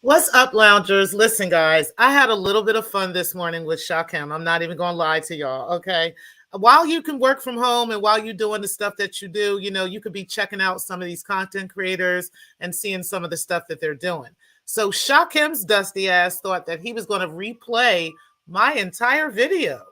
What's up, loungers? Listen, guys, I had a little bit of fun this morning with Shakim. I'm not even going to lie to y'all, okay? While you can work from home and while you're doing the stuff that you do, you could be checking out some of these content creators and seeing some of the stuff that they're doing. So Shakim's dusty ass thought that he was going to replay my entire video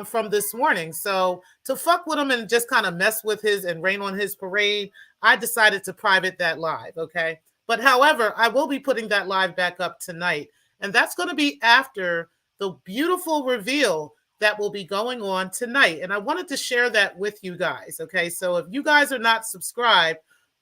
from this morning. So to fuck with him and just kind of mess with his and rain on his parade, I decided to private that live, okay? But however, I will be putting that live back up tonight. And that's going to be after the beautiful reveal that will be going on tonight. And I wanted to share that with you guys. Okay. So if you guys are not subscribed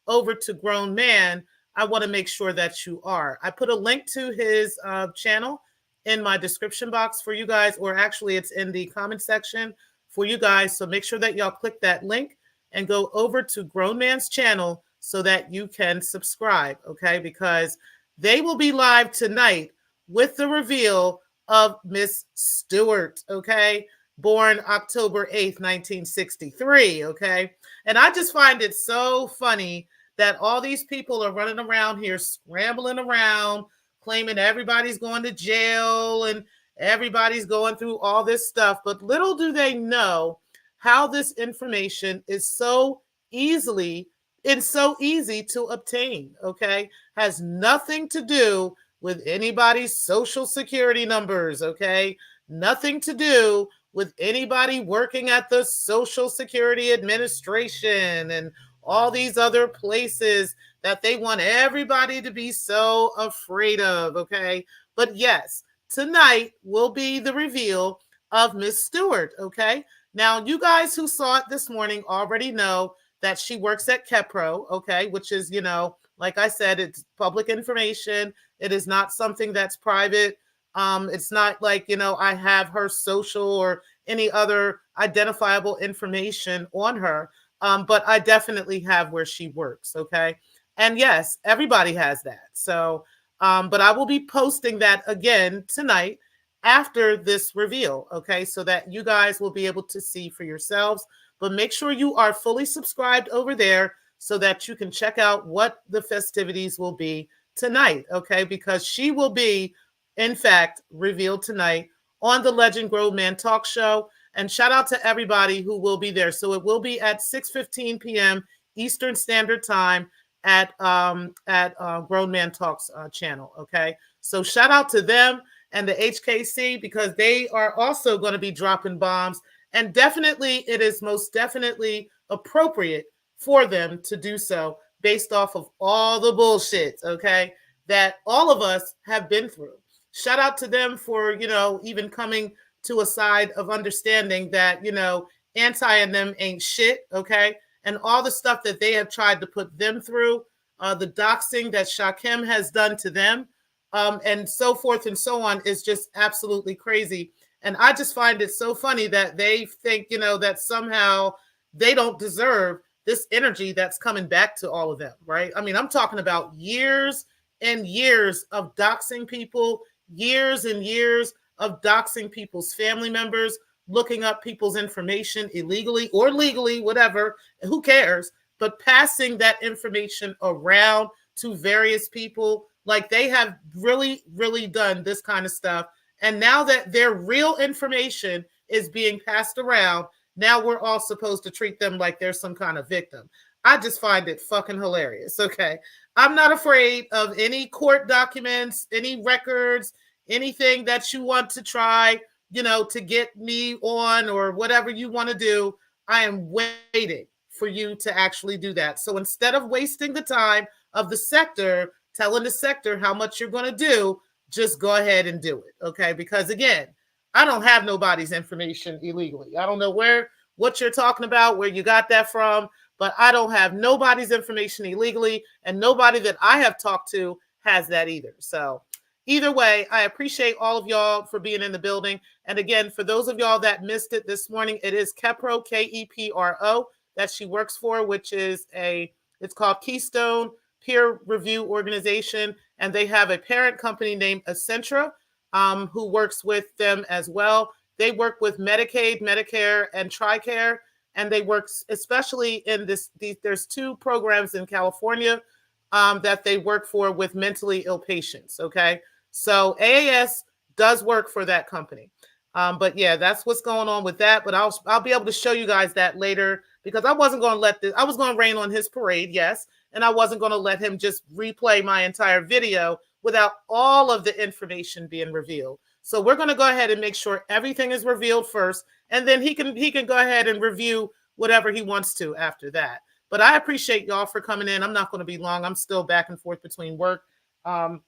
over to Grown Man, I want to make sure that you are. I put a link to his channel in my description box for you guys, or actually it's in the comment section for you guys. So make sure that y'all click that link and go over to Grown Man's channel so that you can subscribe, okay? Because they will be live tonight with the reveal of Miss Stewart, okay? Born October 8th, 1963, okay? And I just find it so funny that all these people are running around here, scrambling around, claiming everybody's going to jail and everybody's going through all this stuff. But little do they know how this information is so easy to obtain, okay? Has nothing to do with anybody's social security numbers, okay? Nothing to do with anybody working at the Social Security Administration and all these other places that they want everybody to be so afraid of, okay? But yes, tonight will be the reveal of Miss Stewart, okay? Now, you guys who saw it this morning already know that she works at Kepro, okay, which is, like I said, it's public information. It is not something that's private. It's not like, I have her social or any other identifiable information on her, but I definitely have where she works, okay? And yes, everybody has that. So, but I will be posting that again tonight after this reveal, okay, so that you guys will be able to see for yourselves. But make sure you are fully subscribed over there so that you can check out what the festivities will be tonight, okay? Because she will be, in fact, revealed tonight on the Legend Grown Man Talk Show. And shout out to everybody who will be there. So it will be at 6:15 p.m. Eastern Standard Time at Grown Man Talks channel, okay? So shout out to them and the HKC because they are also going to be dropping bombs. And definitely, it is most definitely appropriate for them to do so based off of all the bullshit, okay, that all of us have been through. Shout out to them for, even coming to a side of understanding that, anti and them ain't shit, okay, and all the stuff that they have tried to put them through, the doxing that Shakim has done to them, and so forth and so on is just absolutely crazy. And I just find it so funny that they think, that somehow they don't deserve this energy that's coming back to all of them, right? I mean, I'm talking about years and years of doxing people, years and years of doxing people's family members, looking up people's information illegally or legally, whatever, who cares? But passing that information around to various people Like they have really, really done this kind of stuff. And now that their real information is being passed around, now we're all supposed to treat them like they're some kind of victim. I just find it fucking hilarious. Okay. I'm not afraid of any court documents, any records, anything that you want to try, to get me on or whatever you want to do. I am waiting for you to actually do that. So instead of wasting the time of the sector, telling the sector how much you're going to do, just go ahead and do it. Okay. Because again, I don't have nobody's information illegally. I don't know what you're talking about, where you got that from, but I don't have nobody's information illegally, and nobody that I have talked to has that either. So either way, I appreciate all of y'all for being in the building. And again, for those of y'all that missed it this morning, it is Kepro, Kepro, that she works for, which is it's called Keystone Peer Review Organization. And they have a parent company named Accentra, who works with them as well. They work with Medicaid, Medicare, and TRICARE, and they work especially in there's 2 programs in California that they work for with mentally ill patients. Okay, so AAS does work for that company. But yeah, that's what's going on with that. But I'll be able to show you guys that later, because I wasn't going to let this. I was going to rain on his parade, yes, and I wasn't going to let him just replay my entire video without all of the information being revealed. So we're going to go ahead and make sure everything is revealed first, and then he can go ahead and review whatever he wants to after that. But I appreciate y'all for coming in. I'm not going to be long. I'm still back and forth between work. I'm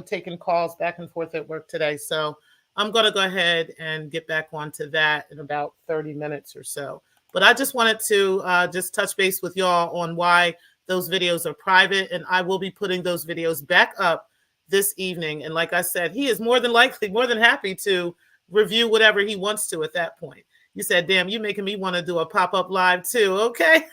taking calls back and forth at work today. So I'm going to go ahead and get back onto that in about 30 minutes or so. But I just wanted to just touch base with y'all on why those videos are private. And I will be putting those videos back up this evening. And like I said, he is more than happy to review whatever he wants to at that point. You said, damn, you making me want to do a pop-up live too. Okay.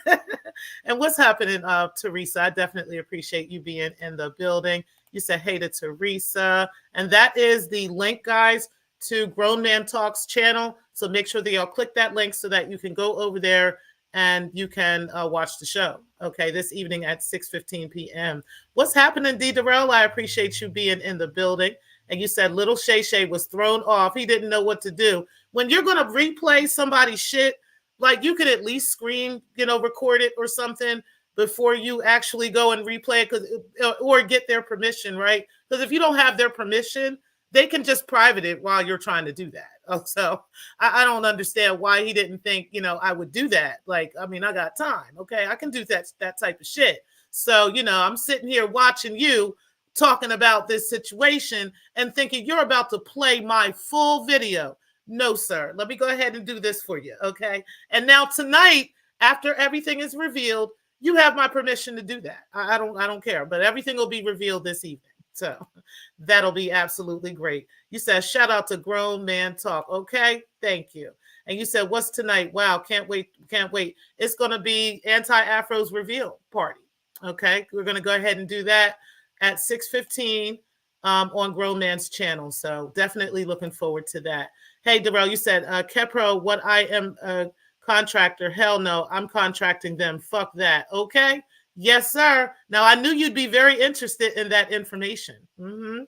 And what's happening, Teresa? I definitely appreciate you being in the building. You said, hey to Teresa. And that is the link, guys, to Grown Man Talks channel. So make sure that y'all click that link so that you can go over there and you can watch the show. Okay, this evening at 6:15 p.m. What's happening, D. Darrell? I appreciate you being in the building. And you said little Shay Shay was thrown off. He didn't know what to do. When you're going to replay somebody's shit, like you could at least screen, record it or something before you actually go and replay it, or get their permission, right? Because if you don't have their permission, they can just private it while you're trying to do that. So I don't understand why he didn't think, I would do that. Like, I mean, I got time. Okay, I can do that type of shit. So, I'm sitting here watching you talking about this situation and thinking you're about to play my full video. No, sir. Let me go ahead and do this for you. Okay. And now tonight, after everything is revealed, you have my permission to do that. I don't care, but everything will be revealed this evening. So that'll be absolutely great. You said, shout out to Grown Man Talk. Okay. Thank you. And you said, what's tonight? Wow. Can't wait. Can't wait. It's going to be Anti-Afro's reveal party. Okay. We're going to go ahead and do that at 6:15 on Grown Man's channel. So definitely looking forward to that. Hey, Darrell, you said, Kepro, what I am a contractor. Hell no, I'm contracting them. Fuck that. Okay. Yes, sir. Now, I knew you'd be very interested in that information. You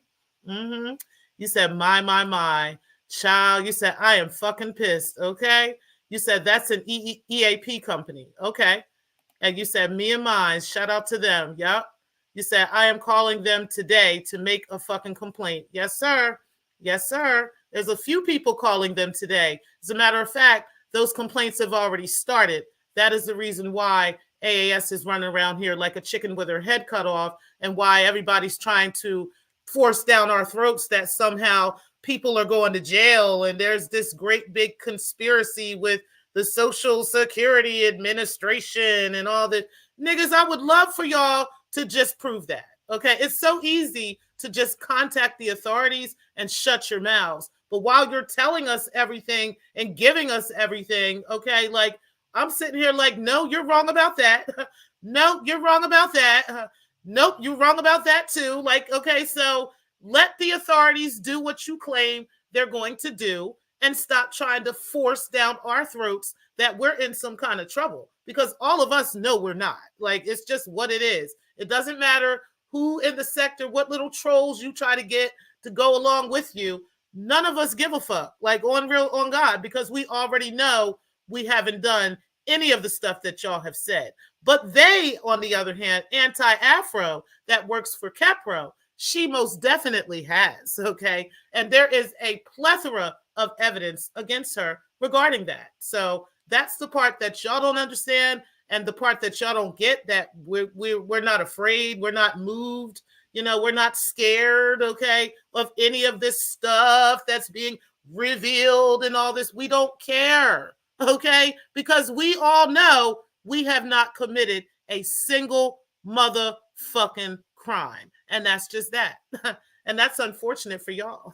said, my. Child, you said, I am fucking pissed. Okay. You said, that's an EAP company. Okay. And you said, me and mine. Shout out to them. Yep. You said, I am calling them today to make a fucking complaint. Yes, sir. Yes, sir. There's a few people calling them today. As a matter of fact, those complaints have already started. That is the reason why AAS is running around here like a chicken with her head cut off, and why everybody's trying to force down our throats that somehow people are going to jail and there's this great big conspiracy with the Social Security Administration and all that. Niggas, I would love for y'all to just prove that. Okay. It's so easy to just contact the authorities and shut your mouths. But while you're telling us everything and giving us everything, okay, like I'm sitting here like, no, you're wrong about that. No, you're wrong about that. Nope, you're wrong about that too. Like, okay, so let the authorities do what you claim they're going to do and stop trying to force down our throats that we're in some kind of trouble, because all of us know we're not. Like, it's just what it is. It doesn't matter who in the sector, what little trolls you try to get to go along with you. None of us give a fuck, like on God, because we already know we haven't done any of the stuff that y'all have said. But they, on the other hand, anti-Afro that works for Kepro, she most definitely has, okay? And there is a plethora of evidence against her regarding that. So that's the part that y'all don't understand, and the part that y'all don't get, that we're not afraid, we're not moved, we're not scared, okay, of any of this stuff that's being revealed and all this. We don't care, okay, because we all know we have not committed a single motherfucking crime, and that's just that. And that's unfortunate for y'all.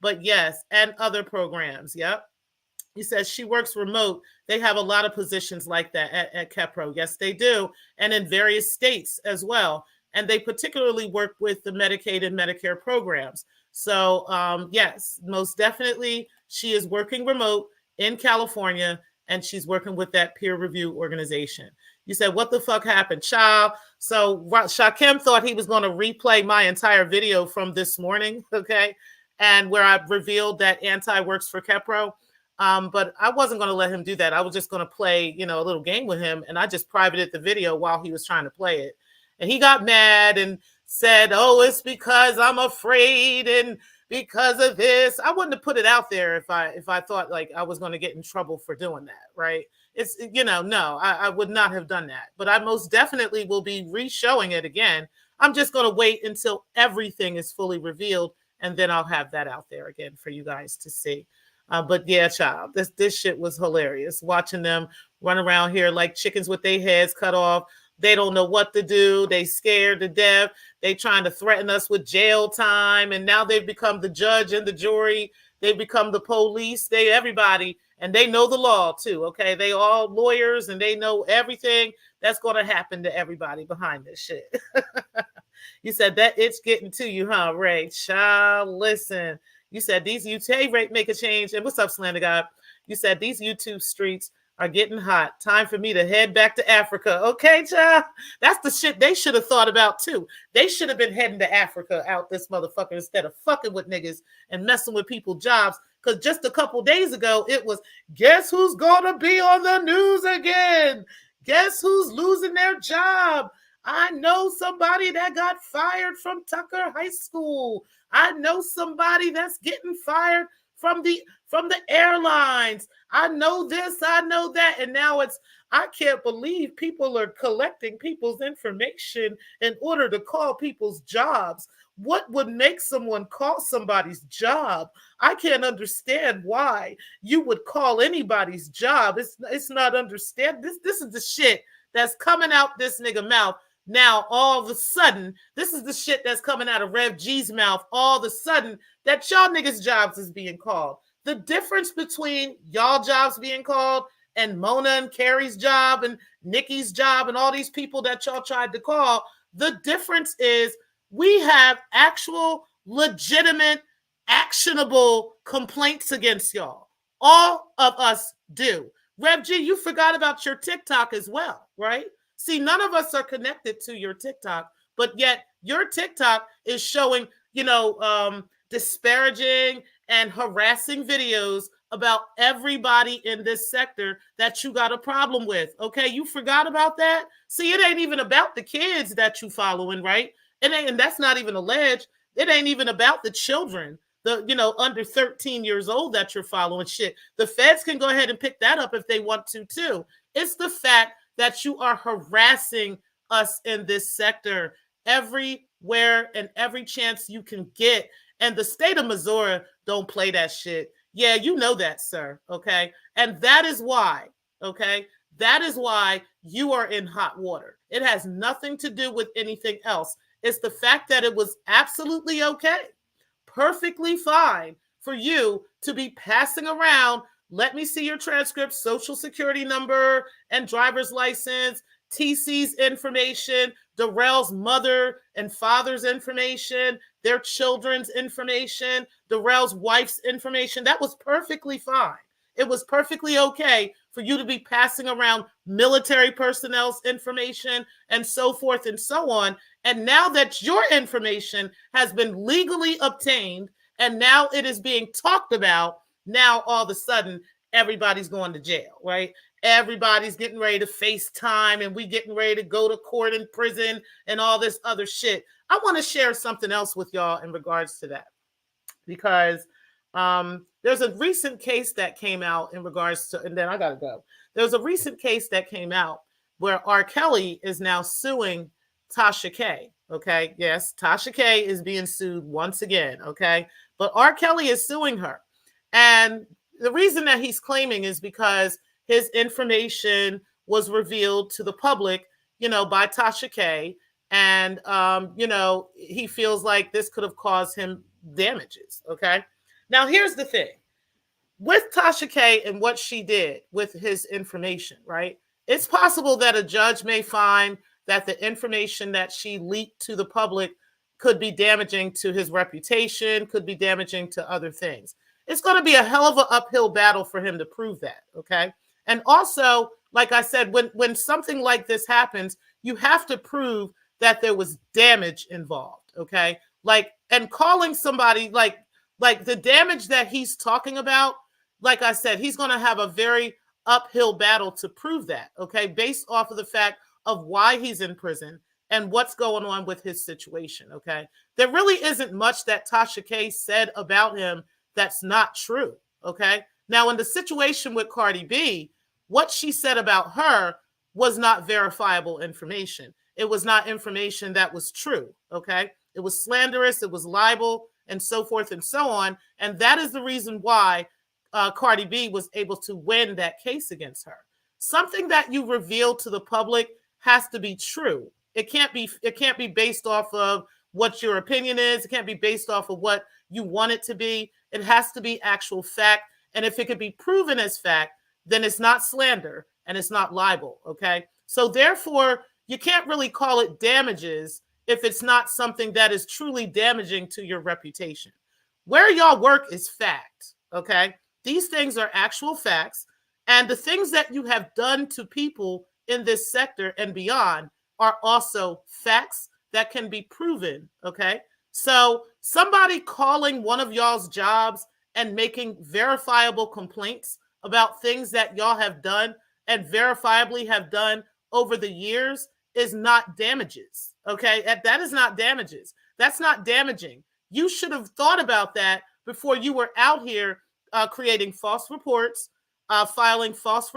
But yes, and other programs. Yep. He says she works remote. They have a lot of positions like that at Kepro. Yes, they do. And in various states as well. And they particularly work with the Medicaid and Medicare programs. So yes, most definitely she is working remote in California, and she's working with that peer review organization. You said, what the fuck happened, child? So Shakim thought he was going to replay my entire video from this morning, okay? And where I revealed that Anti works for Kepro. But I wasn't going to let him do that. I was just going to play, a little game with him. And I just privated the video while he was trying to play it. And he got mad and said, oh, it's because I'm afraid and because of this. I wouldn't have put it out there if I thought like I was going to get in trouble for doing that, right? It's, no, I would not have done that. But I most definitely will be re-showing it again. I'm just going to wait until everything is fully revealed, and then I'll have that out there again for you guys to see. But yeah, child, this shit was hilarious. Watching them run around here like chickens with their heads cut off. They don't know what to do. They scared to death. They trying to threaten us with jail time. And now they've become the judge and the jury. They've become the police. Everybody. And they know the law too, okay? They all lawyers, and they know everything that's going to happen to everybody behind this shit. You said that it's getting to you, huh, Ray? Child, listen. You said these YouTube make a change. And what's up, Slander God? You said these YouTube streets are getting hot. Time for me to head back to Africa. Okay, child? That's the shit they should have thought about too. They should have been heading to Africa out this motherfucker instead of fucking with niggas and messing with people's jobs. Because just a couple days ago, it was, guess who's going to be on the news again? Guess who's losing their job? I know somebody that got fired from Tucker High School. I know somebody that's getting fired from the airlines. I know this, I know that. And now I can't believe people are collecting people's information in order to call people's jobs. What would make someone call somebody's job? I can't understand why you would call anybody's job. It's not understand. This is the shit that's coming out this nigga mouth. Now, all of a sudden, this is the shit that's coming out of Rev G's mouth. All of a sudden, that y'all niggas' jobs is being called. The difference between y'all jobs being called and Mona and Carrie's job and Nikki's job and all these people that y'all tried to call, the difference is we have actual, legitimate, actionable complaints against y'all. All of us do. Rev G, you forgot about your TikTok as well, right? See, none of us are connected to your TikTok, but yet your TikTok is showing, disparaging and harassing videos about everybody in this sector that you got a problem with. Okay, you forgot about that? See, it ain't even about the kids that you following, right? And that's not even alleged. It ain't even about the children, under 13 years old that you're following shit. The feds can go ahead and pick that up if they want to too. It's the fact that you are harassing us in this sector everywhere and every chance you can get. And the state of Missouri don't play that shit. Yeah, you know that, sir. Okay. And that is why, okay, that is why you are in hot water. It has nothing to do with anything else. It's the fact that it was absolutely okay, perfectly fine for you to be passing around, let me see your transcript, social security number and driver's license, TC's information, Darrell's mother and father's information, their children's information, Darrell's wife's information. That was perfectly fine. It was perfectly okay for you to be passing around military personnel's information and so forth and so on. And now that your information has been legally obtained and now it is being talked about, now all of a sudden everybody's going to jail, right? Everybody's getting ready to face time and we getting ready to go to court and prison and all this other shit. I want to share something else with y'all in regards to that because there's a recent case that came out in regards to, and then I gotta go. There's a recent case that came out where R. Kelly is now suing Tasha K. Okay, yes, Tasha K is being sued once again. Okay, but R. Kelly is suing her, and the reason that he's claiming is because his information was revealed to the public, by Tasha K. And, he feels like this could have caused him damages. Okay. Now, here's the thing with Tasha K and what she did with his information, right? It's possible that a judge may find that the information that she leaked to the public could be damaging to his reputation, could be damaging to other things. It's going to be a hell of an uphill battle for him to prove that. Okay. And also, like I said, when something like this happens, you have to prove that there was damage involved. Okay. And calling somebody like the damage that he's talking about, like I said, he's going to have a very uphill battle to prove that. Okay. Based off of the fact of why he's in prison and what's going on with his situation. Okay. There really isn't much that Tasha K said about him that's not true. Okay. Now, in the situation with Cardi B, what she said about her was not verifiable information. It was not information that was true. Okay. It was slanderous. It was libel and so forth and so on. And that is the reason why Cardi B was able to win that case against her. Something that you reveal to the public has to be true. It can't be based off of what your opinion is. It can't be based off of what you want it to be. It has to be actual fact. And if it could be proven as fact, then it's not slander and it's not libel. Okay. So therefore, you can't really call it damages if it's not something that is truly damaging to your reputation. Where y'all work is fact. Okay. These things are actual facts. And the things that you have done to people in this sector and beyond are also facts that can be proven. Okay. So somebody calling one of y'all's jobs and making verifiable complaints about things that y'all have done and verifiably have done over the years is not damages. Okay. That is not damages. That's not damaging. You should have thought about that before you were out here creating false reports, filing false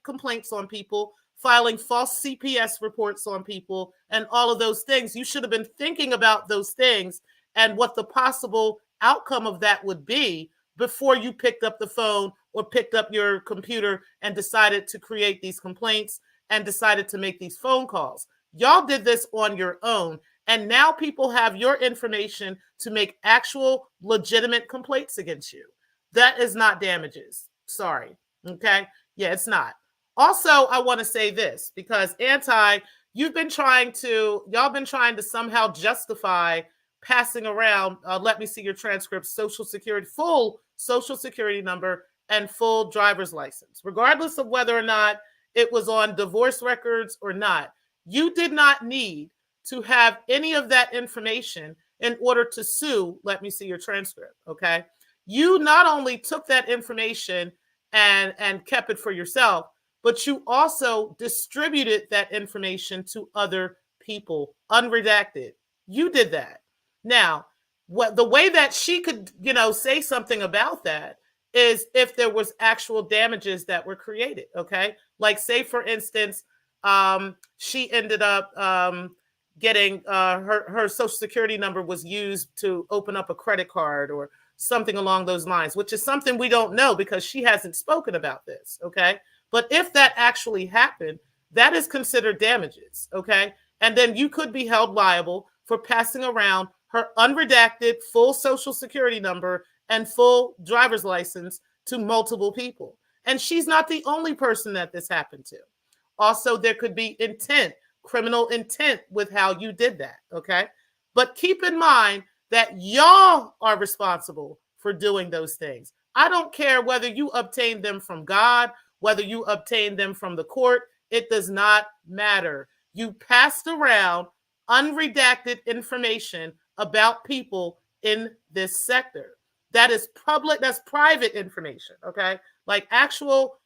complaints on people, filing false CPS reports on people, and all of those things. You should have been thinking about those things and what the possible outcome of that would be before you picked up the phone or picked up your computer and decided to create these complaints and decided to make these phone calls. Y'all did this on your own. And now people have your information to make actual legitimate complaints against you. That is not damages. Sorry. Okay. Yeah, it's not. Also, I want to say this because y'all been trying to somehow justify passing around, let me see your transcript, full social security number and full driver's license, regardless of whether or not it was on divorce records or not. You did not need to have any of that information in order to sue. Let me see your transcript. Okay. You not only took that information and kept it for yourself, but you also distributed that information to other people, unredacted. You did that. Now, the way that she could, say something about that is if there was actual damages that were created. Okay. Like say, for instance, she ended up getting her social security number was used to open up a credit card or something along those lines, which is something we don't know because she hasn't spoken about this. Okay. But if that actually happened, that is considered damages. Okay. And then you could be held liable for passing around her unredacted full social security number and full driver's license to multiple people. And she's not the only person that this happened to. Also, there could be intent, criminal intent with how you did that. Okay. But keep in mind that y'all are responsible for doing those things. I don't care whether you obtained them from God, whether you obtained them from the court. It does not matter. You passed around unredacted information about people in this sector. That is public, that's private information, okay? Like actual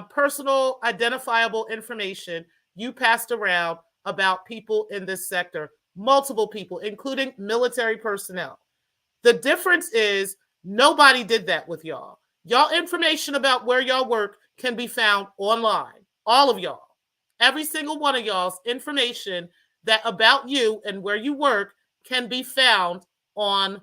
personal identifiable information you passed around about people in this sector, multiple people, including military personnel. The difference is nobody did that with y'all. Y'all information about where y'all work can be found online. All of y'all. Every single one of y'all's information that about you and where you work can be found online.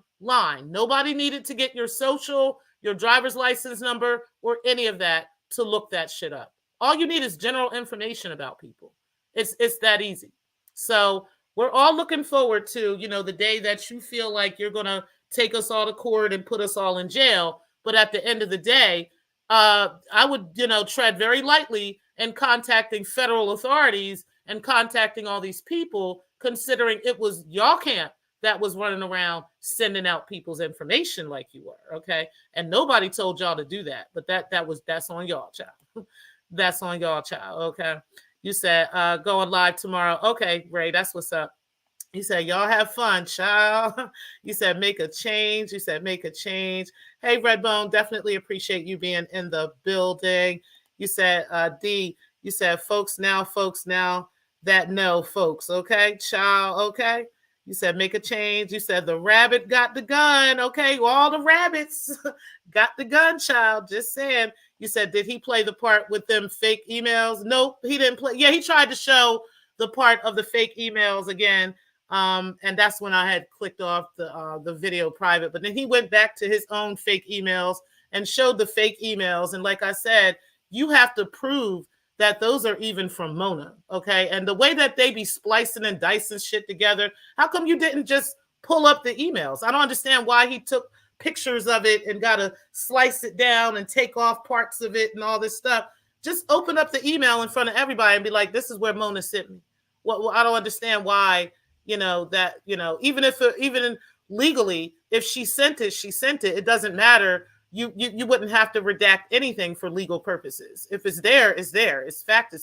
Nobody needed to get your social, your driver's license number, or any of that to look that shit up. All you need is general information about people. It's that easy. So we're all looking forward to, the day that you feel like you're gonna take us all to court and put us all in jail. But at the end of the day, I would, tread very lightly in contacting federal authorities and contacting all these people, considering it was y'all camp that was running around sending out people's information like you were, okay? And nobody told y'all to do that, but that's on y'all, child. That's on y'all, child, okay? You said going live tomorrow. Okay, Ray, that's what's up. You said, y'all have fun, child. You said, make a change. You said, make a change. Hey, Redbone, definitely appreciate you being in the building. You said, D, you said, folks now that know folks. Okay, child. Okay. You said, make a change. You said, the rabbit got the gun. Okay, well, all the rabbits got the gun, child. Just saying. You said, did he play the part with them fake emails? Nope, he didn't play. Yeah, he tried to show the part of the fake emails again. And that's when I had clicked off the video private. But then he went back to his own fake emails and showed the fake emails. And like I said, you have to prove that those are even from Mona, okay? And the way that they be splicing and dicing shit together, how come you didn't just pull up the emails? I don't understand why he took pictures of it and got to slice it down and take off parts of it and all this stuff. Just open up the email in front of everybody and be like, this is where Mona sent me. Well, I don't understand why, that, even legally, if she sent it, she sent it. It doesn't matter. You wouldn't have to redact anything for legal purposes. If it's there, it's there. It's fact,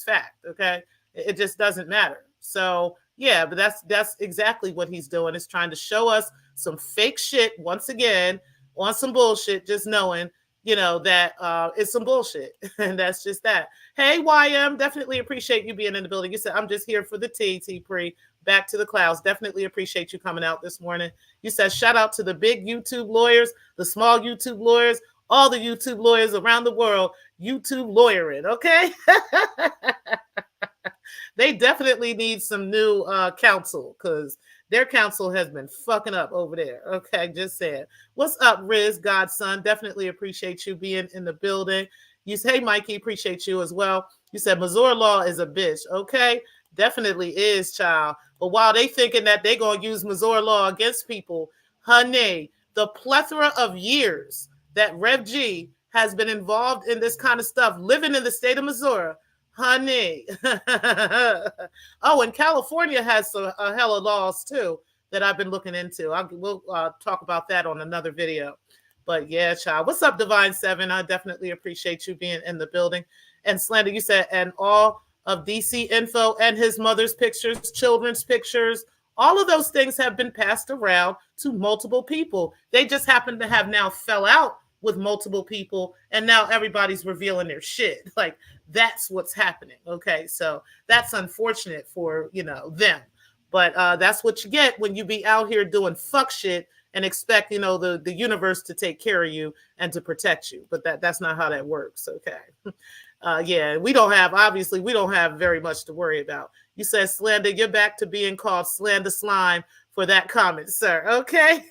okay? It just doesn't matter. So yeah, but that's exactly what he's doing, is trying to show us some fake shit once again on some bullshit, just knowing, that it's some bullshit. And that's just that. Hey, YM, definitely appreciate you being in the building. You said, I'm just here for the T Pre. Back to the clouds. Definitely appreciate you coming out this morning. You said, shout out to the big YouTube lawyers, the small YouTube lawyers, all the YouTube lawyers around the world, YouTube lawyering, okay? They definitely need some new counsel, because their counsel has been fucking up over there. Okay, just saying. What's up, Riz, Godson? Definitely appreciate you being in the building. You say, hey, Mikey, appreciate you as well. You said Missouri law is a bitch. Okay, definitely is, child. But while they thinking that they're going to use Missouri law against people, honey, the plethora of years that Rev G has been involved in this kind of stuff, living in the state of Missouri, honey. Oh, and California has a hell of laws too that I've been looking into. We'll talk about that on another video. But yeah, child. What's up, Divine 7? I definitely appreciate you being in the building. And Slander, you said, and all of DC info and his mother's pictures, children's pictures, all of those things have been passed around to multiple people. They just happen to have now fell out with multiple people, and now everybody's revealing their shit. Like, that's what's happening. Okay, so that's unfortunate for them, but that's what you get when you be out here doing fuck shit and expect the universe to take care of you and to protect you. But that's not how that works. Okay. Yeah, we don't have very much to worry about. You said, Slander, you're back to being called Slander Slime for that comment, sir. Okay.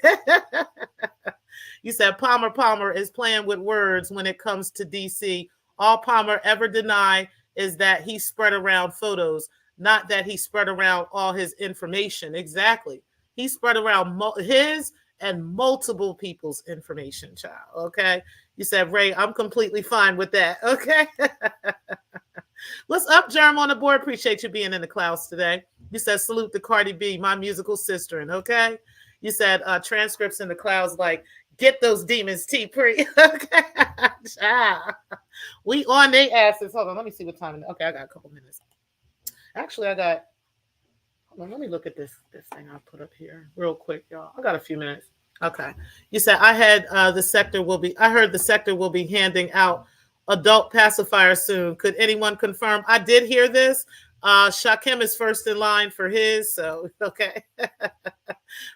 You said Palmer is playing with words when it comes to DC. All Palmer ever denied is that he spread around photos, not that he spread around all his information. Exactly. He spread around his and multiple people's information, child. Okay. You said, Ray, I'm completely fine with that. Okay. What's up, Jerm on the board? Appreciate you being in the clouds today. You said, salute to Cardi B, my musical sister. Okay. You said transcripts in the clouds like, get those demons, T-Pre. Okay. We on their asses. Hold on. Let me see what time it is. Okay. I got a couple minutes. Actually, hold on, let me look at this thing I put up here real quick, y'all. I got a few minutes. Okay. You said I had the sector will be. I heard the sector will be handing out adult pacifiers soon. Could anyone confirm? I did hear this. Shakim is first in line for his. So okay.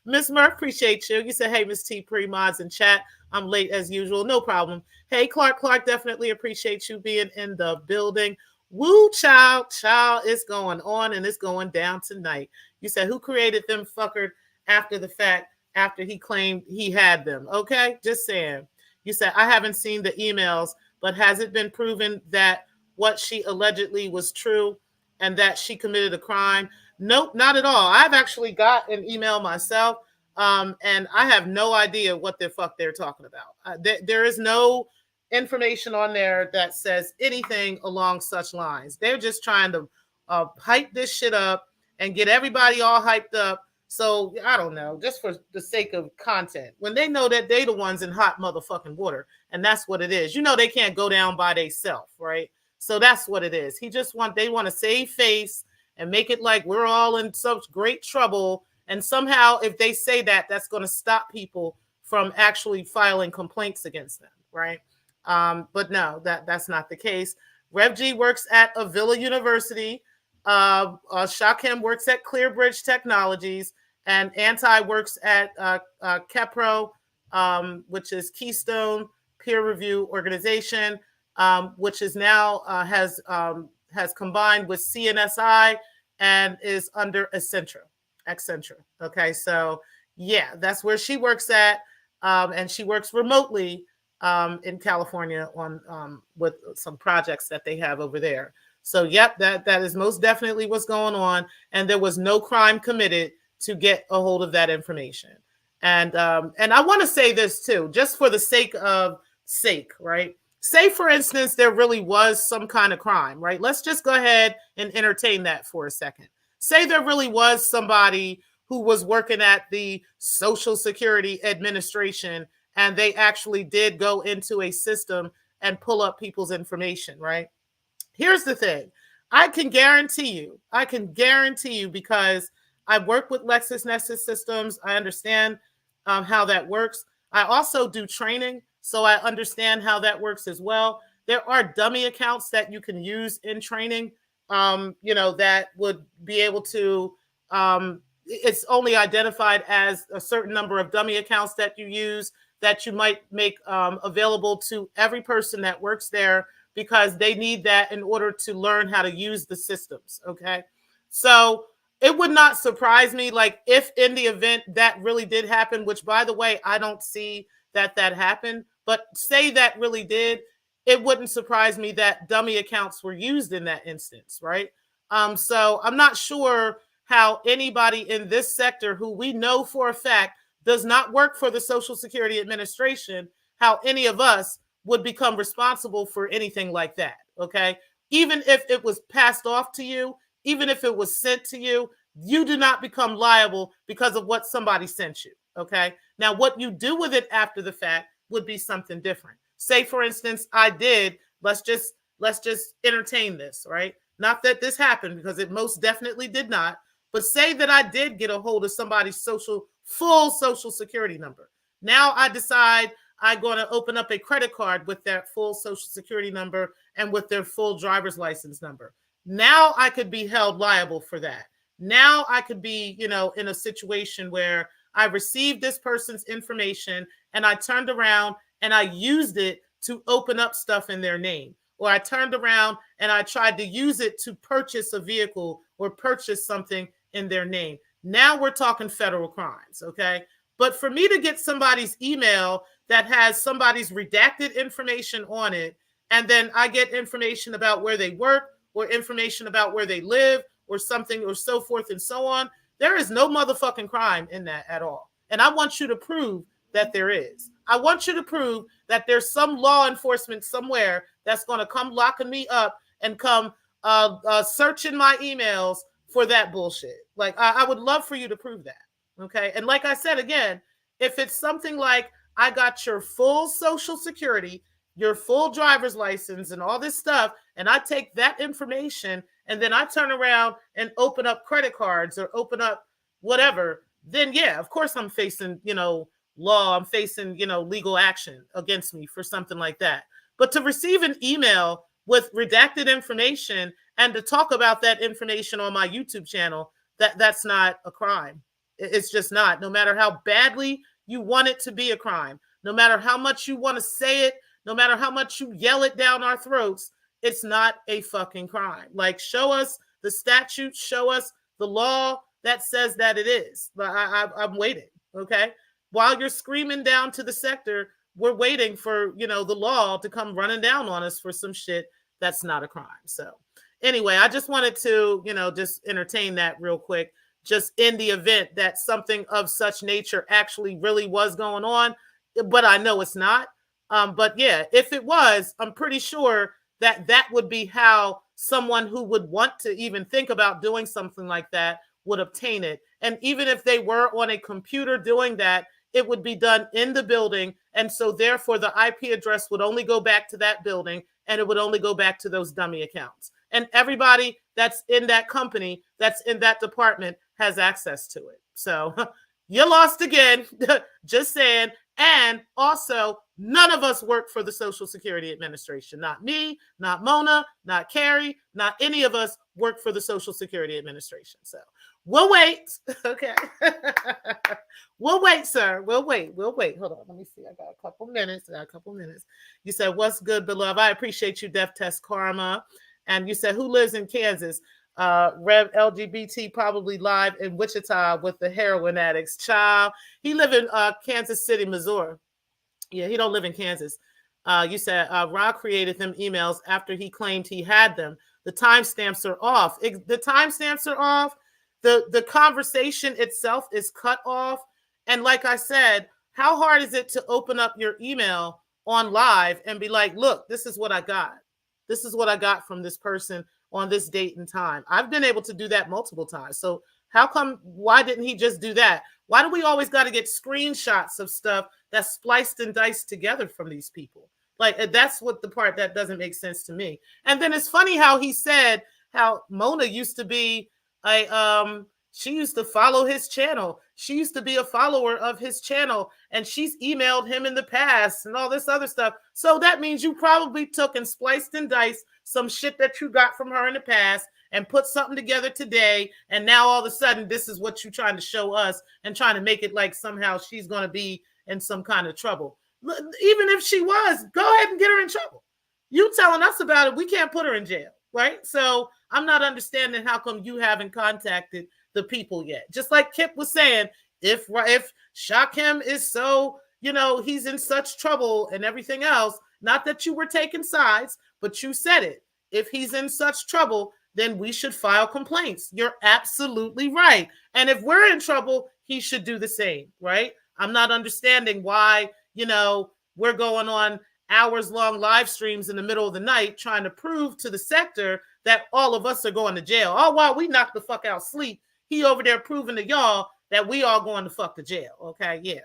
Miss Murph, appreciate you. You said, hey, Miss T, pre-mods in chat. I'm late as usual. No problem. Hey, Clark, definitely appreciate you being in the building. Woo, child, it's going on and it's going down tonight. You said, who created them fucker after the fact, after he claimed he had them? Okay, just saying. You said, I haven't seen the emails, but has it been proven that what she allegedly was true and that she committed a crime? Nope, not at all. I've actually got an email myself, and I have no idea what the fuck they're talking about. There is no information on there that says anything along such lines. They're just trying to hype this shit up and get everybody all hyped up. So I don't know, just for the sake of content, when they know that they the ones in hot motherfucking water, and that's what it is. You know, they can't go down by themselves, right? So that's what it is. They want to save face and make it like we're all in such great trouble. And somehow, if they say that, that's going to stop people from actually filing complaints against them, right? But no, that's not the case. Rev G works at Avila University. Shakim works at Clearbridge Technologies, and Anti works at Kepro, which is Keystone Peer Review Organization, which is now has combined with CNSI and is under Accenture. Okay, so yeah, that's where she works at, and she works remotely in California on with some projects that they have over there. So yep, that is most definitely what's going on, and there was no crime committed to get a hold of that information. And I want to say this too, just for the sake, right? Say, for instance, there really was some kind of crime, right? Let's just go ahead and entertain that for a second. Say there really was somebody who was working at the Social Security Administration and they actually did go into a system and pull up people's information, right? Here's the thing. I can guarantee you, because I've worked with LexisNexis systems. I understand how that works. I also do training, so I understand how that works as well. There are dummy accounts that you can use in training, that would be able to, it's only identified as a certain number of dummy accounts that you use that you might make available to every person that works there, because they need that in order to learn how to use the systems, okay? So it would not surprise me, like, if in the event that really did happen, which, by the way, I don't see that happened, but say that really did, it wouldn't surprise me that dummy accounts were used in that instance, right? So I'm not sure how anybody in this sector, who we know for a fact does not work for the Social Security Administration, how any of us would become responsible for anything like that, okay? Even if it was passed off to you, even if it was sent to you, you do not become liable because of what somebody sent you, okay? Now, what you do with it after the fact would be something different. Say, for instance, let's just entertain this, right? Not that this happened, because it most definitely did not, but say that I did get a hold of somebody's full social security number. Now I decide I'm going to open up a credit card with that full social security number and with their full driver's license number. Now I could be held liable for that. Now I could be, in a situation where I received this person's information and I turned around and I used it to open up stuff in their name. Or I turned around and I tried to use it to purchase a vehicle or purchase something in their name. Now we're talking federal crimes, okay? But for me to get somebody's email that has somebody's redacted information on it, and then I get information about where they work or information about where they live or something or so forth and so on, there is no motherfucking crime in that at all. And I want you to prove that there is. I want you to prove that there's some law enforcement somewhere that's going to come locking me up and come searching my emails for that bullshit. Like, I would love for you to prove that. Okay. And like I said, again, if it's something like I got your full social security, your full driver's license and all this stuff, and I take that information and then I turn around and open up credit cards or open up whatever, then yeah, of course I'm facing, law, I'm facing, legal action against me for something like that. But to receive an email with redacted information and to talk about that information on my YouTube channel, that's not a crime. It's just not. No matter how badly you want it to be a crime, no matter how much you want to say it, no matter how much you yell it down our throats, it's not a fucking crime. Like, show us the statute, show us the law that says that it is. I'm waiting, okay? While you're screaming down to the sector, we're waiting for, the law to come running down on us for some shit that's not a crime. So anyway, I just wanted to, just entertain that real quick, just in the event that something of such nature actually really was going on, but I know it's not. But yeah, if it was, I'm pretty sure that would be how someone who would want to even think about doing something like that would obtain it. And even if they were on a computer doing that, it would be done in the building. And so therefore the IP address would only go back to that building, and it would only go back to those dummy accounts. And everybody that's in that company, that's in that department, has access to it. So you lost again, just saying. And also, none of us work for the Social Security Administration. Not me, not Mona, not Carrie, not any of us work for the Social Security Administration. So we'll wait. Okay. We'll wait, sir. We'll wait. Hold on. Let me see. I got a couple minutes. You said, what's good, beloved? I appreciate you, Death Test Karma. And you said, who lives in Kansas? Rev LGBT probably live in Wichita with the heroin addicts. Child, he live in Kansas City, Missouri. Yeah, he don't live in Kansas. You said Rod created them emails after he claimed he had them. The timestamps are off. The timestamps are off. The conversation itself is cut off. And like I said, how hard is it to open up your email on live and be like, look, this is what I got. This is what I got from this person on this date and time. I've been able to do that multiple times. So why didn't he just do that? Why do we always got to get screenshots of stuff that's spliced and diced together from these people? Like, that's what the part that doesn't make sense to me. And then it's funny how he said how Mona used to be she used to follow his channel. She used to be a follower of his channel, and she's emailed him in the past and all this other stuff. So that means you probably took and spliced and diced some shit that you got from her in the past and put something together today. And now all of a sudden, this is what you're trying to show us and trying to make it like somehow she's going to be in some kind of trouble. Even if she was, go ahead and get her in trouble. You telling us about it, we can't put her in jail, right? So I'm not understanding how come you haven't contacted the people yet. Just like Kip was saying, if Shakim is so, he's in such trouble and everything else, not that you were taking sides, but you said it. If he's in such trouble, then we should file complaints. You're absolutely right. And if we're in trouble, he should do the same, right? I'm not understanding why, we're going on hours-long live streams in the middle of the night trying to prove to the sector that all of us are going to jail. Oh, while we knock the fuck out sleep, he over there proving to y'all that we all going to fuck to jail. Okay, yeah.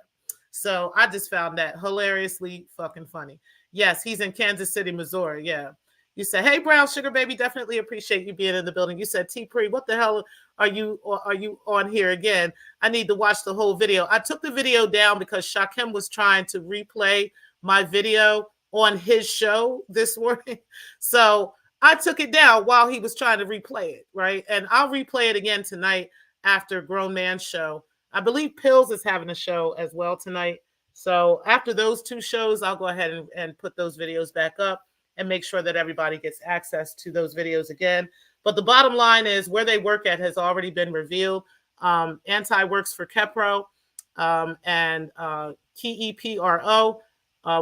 So I just found that hilariously fucking funny. Yes, he's in Kansas City, Missouri. Yeah. You said, hey, Brown Sugar Baby, definitely appreciate you being in the building. You said, T-Pre, what the hell are you on here again? I need to watch the whole video. I took the video down because Shakim was trying to replay my video on his show this morning. So I took it down while he was trying to replay it, right? And I'll replay it again tonight after Grown Man's show. I believe Pills is having a show as well tonight. So after those two shows, I'll go ahead and put those videos back up and make sure that everybody gets access to those videos again. But the bottom line is where they work at has already been revealed. Anti works for Kepro and KEPRO,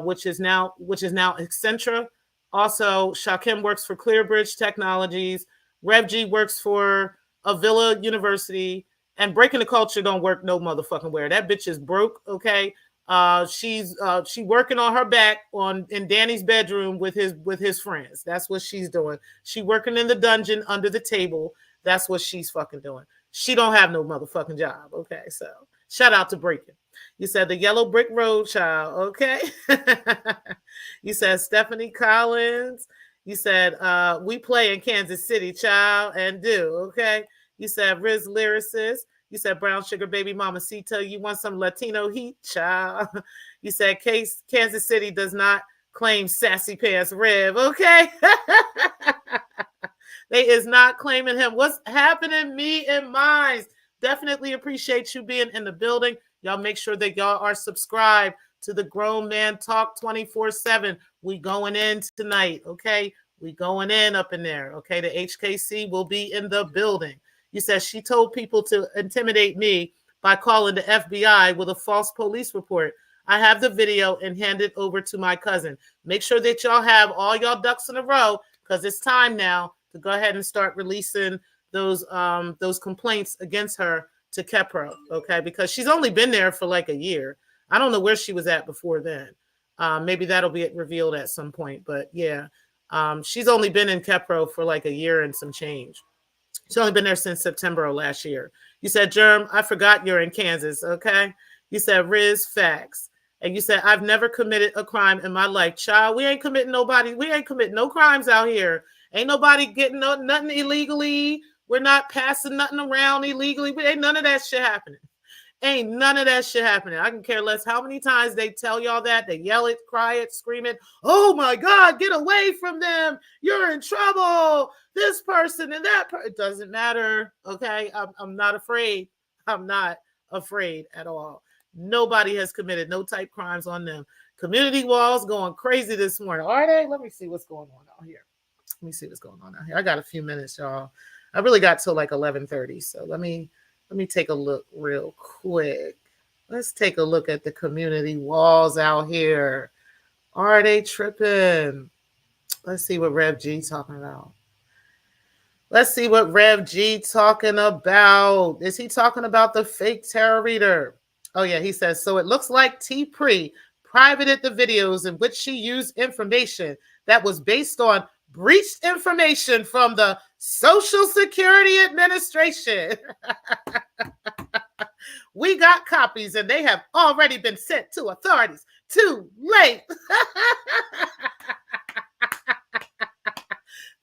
which is now Accenture. Also, Shakim works for Clearbridge Technologies. RevG works for Avila University. And Breaking the Culture don't work no motherfucking where. That bitch is broke, okay? She's working on her back in Danny's bedroom with his friends. That's what she's doing. She working in the dungeon under the table. That's what she's fucking doing. She don't have no motherfucking job, okay? So shout out to Breaking. You said the Yellow Brick Road child, okay? You said Stephanie Collins. You said, we play in Kansas City, child, and do, okay? You said, Riz Lyricist. You said, Brown Sugar Baby Mama Cita. You want some Latino heat, child? You said, Kansas City does not claim Sassy Pants Rev, okay? They is not claiming him. What's happening, me and mines? Definitely appreciate you being in the building. Y'all make sure that y'all are subscribed to the Grown Man Talk 24/7. We going in tonight, okay? We going in up in there, okay? The HKC will be in the building. You said she told people to intimidate me by calling the FBI with a false police report. I have the video and hand it over to my cousin. Make sure that y'all have all y'all ducks in a row because it's time now to go ahead and start releasing those complaints against her to Kepro, okay? Because she's only been there for like a year. I don't know where she was at before then. Maybe that'll be revealed at some point. But yeah, she's only been in Kepro for like a year and some change. She's only been there since September of last year. You said, Germ, I forgot you're in Kansas, okay? You said, Riz, facts. And you said, I've never committed a crime in my life. Child, we ain't committing no crimes out here. Ain't nobody getting nothing illegally. We're not passing nothing around illegally. Ain't none of that shit happening. Ain't none of that shit happening. I can care less how many times they tell y'all that. They yell it, cry it, scream it. Oh my God, get away from them. You're in trouble. This person and that person. It doesn't matter. Okay. I'm not afraid. I'm not afraid at all. Nobody has committed no type crimes on them. Community walls going crazy this morning. Are they? Let me see what's going on out here. Let me see what's going on out here. I got a few minutes, y'all. I really got till like 11:30. So let me take a look real quick. Let's take a look at the community walls out here. Are they tripping? Let's see what Rev G talking about. Let's see what Rev G talking about. Is he talking about the fake tarot reader? Oh yeah, he says, so it looks like T. Pre privated the videos in which she used information that was based on breached information from the Social Security Administration. We got copies and they have already been sent to authorities. Too late.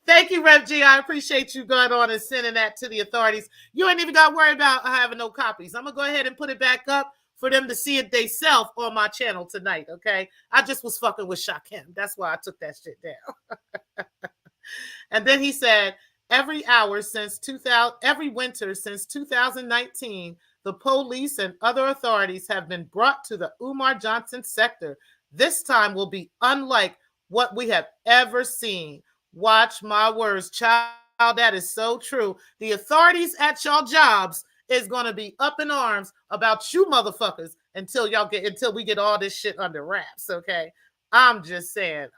Thank you, Rev G. I appreciate you going on and sending that to the authorities. You ain't even got to worry about having no copies. I'm going to go ahead and put it back up for them to see it themselves on my channel tonight, okay? I just was fucking with Shakim. That's why I took that shit down. And then he said, every winter since 2019, the police and other authorities have been brought to the Umar Johnson sector. This time will be unlike what we have ever seen. Watch my words, child. That is so true. The authorities at y'all jobs is going to be up in arms about you motherfuckers until we get all this shit under wraps, okay? I'm just saying.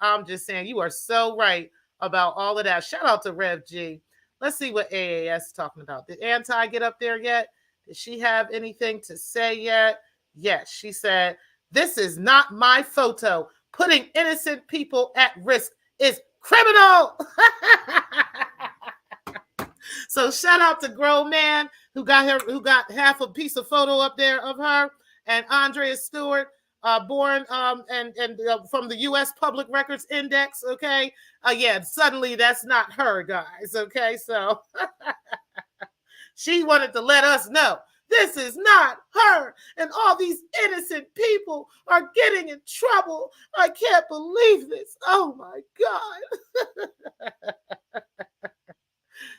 You are so right about all of that. Shout out to Rev G. Let's see what AAS is talking about. Did Anti get up there yet? Did she have anything to say yet? Yes, she said, this is not my photo. Putting innocent people at risk is criminal. So shout out to Grown Man who got half a piece of photo up there of her, and Andrea Stewart, born and from the U.S. Public Records Index. Okay, yeah, suddenly that's not her, guys. Okay, so she wanted to let us know this is not her, and all these innocent people are getting in trouble. I can't believe this. Oh my God.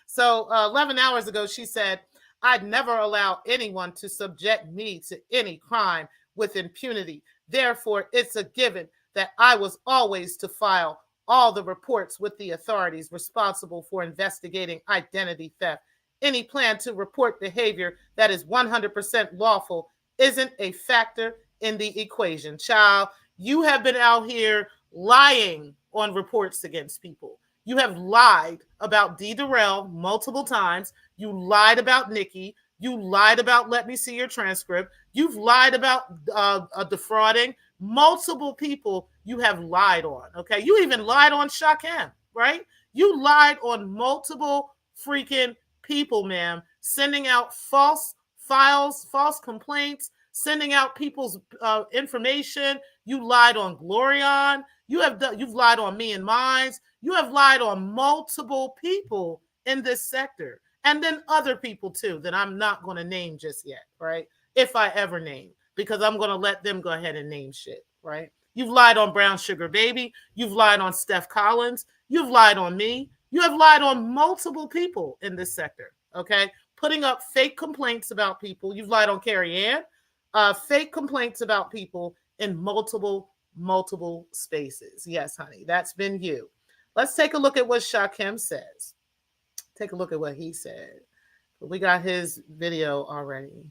So 11 hours ago, she said, I'd never allow anyone to subject me to any crime with impunity. Therefore, it's a given that I was always to file all the reports with the authorities responsible for investigating identity theft. Any plan to report behavior that is 100% lawful isn't a factor in the equation. Child, you have been out here lying on reports against people. You have lied about Dee Durrell multiple times. You lied about Nikki. You lied about let me see your transcript. You've lied about defrauding multiple people. You have lied on, okay? You even lied on Shakim, right? You lied on multiple freaking people, ma'am, sending out false files, false complaints, sending out people's information. You lied on Glorion. You've lied on me and mine. You have lied on multiple people in this sector, and then other people too that I'm not going to name just yet, right? If I ever name, because I'm going to let them go ahead and name shit, right? You've lied on Brown Sugar Baby. You've lied on Steph Collins. You've lied on me. You have lied on multiple people in this sector, okay? Putting up fake complaints about people. You've lied on Carrie Ann. Fake complaints about people in multiple spaces. Yes, honey, that's been you. Let's take a look at what Shakim says. Take a look at what he said. We got his video already.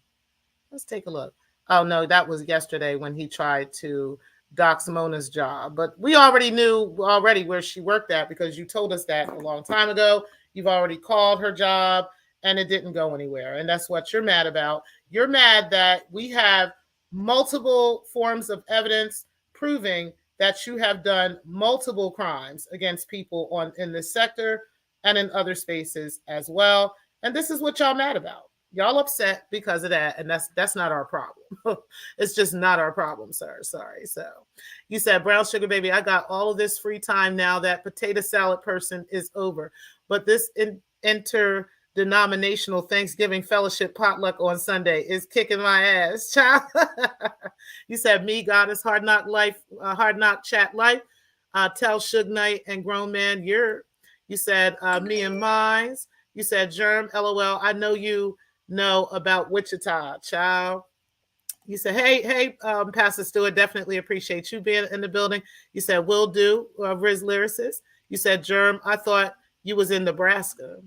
Let's take a look. Oh, no, that was yesterday when he tried to dox Mona's job. But we already knew where she worked at because you told us that a long time ago. You've already called her job and it didn't go anywhere. And that's what you're mad about. You're mad that we have multiple forms of evidence proving that you have done multiple crimes against people in this sector and in other spaces as well. And this is what y'all mad about. Y'all upset because of that, and that's not our problem. It's just not our problem, sir. Sorry. So you said, Brown Sugar Baby, I got all of this free time now that potato salad person is over. But this interdenominational Thanksgiving fellowship potluck on Sunday is kicking my ass, child. You said, me, Goddess, hard knock chat life. Tell Suge Knight and grown man, you said, me and mines. You said, Germ, LOL, I know you know about Wichita, child. You said, hey, Pastor Stewart, definitely appreciate you being in the building. You said, will do, Riz Lyricist. You said, Germ, I thought you was in Nebraska.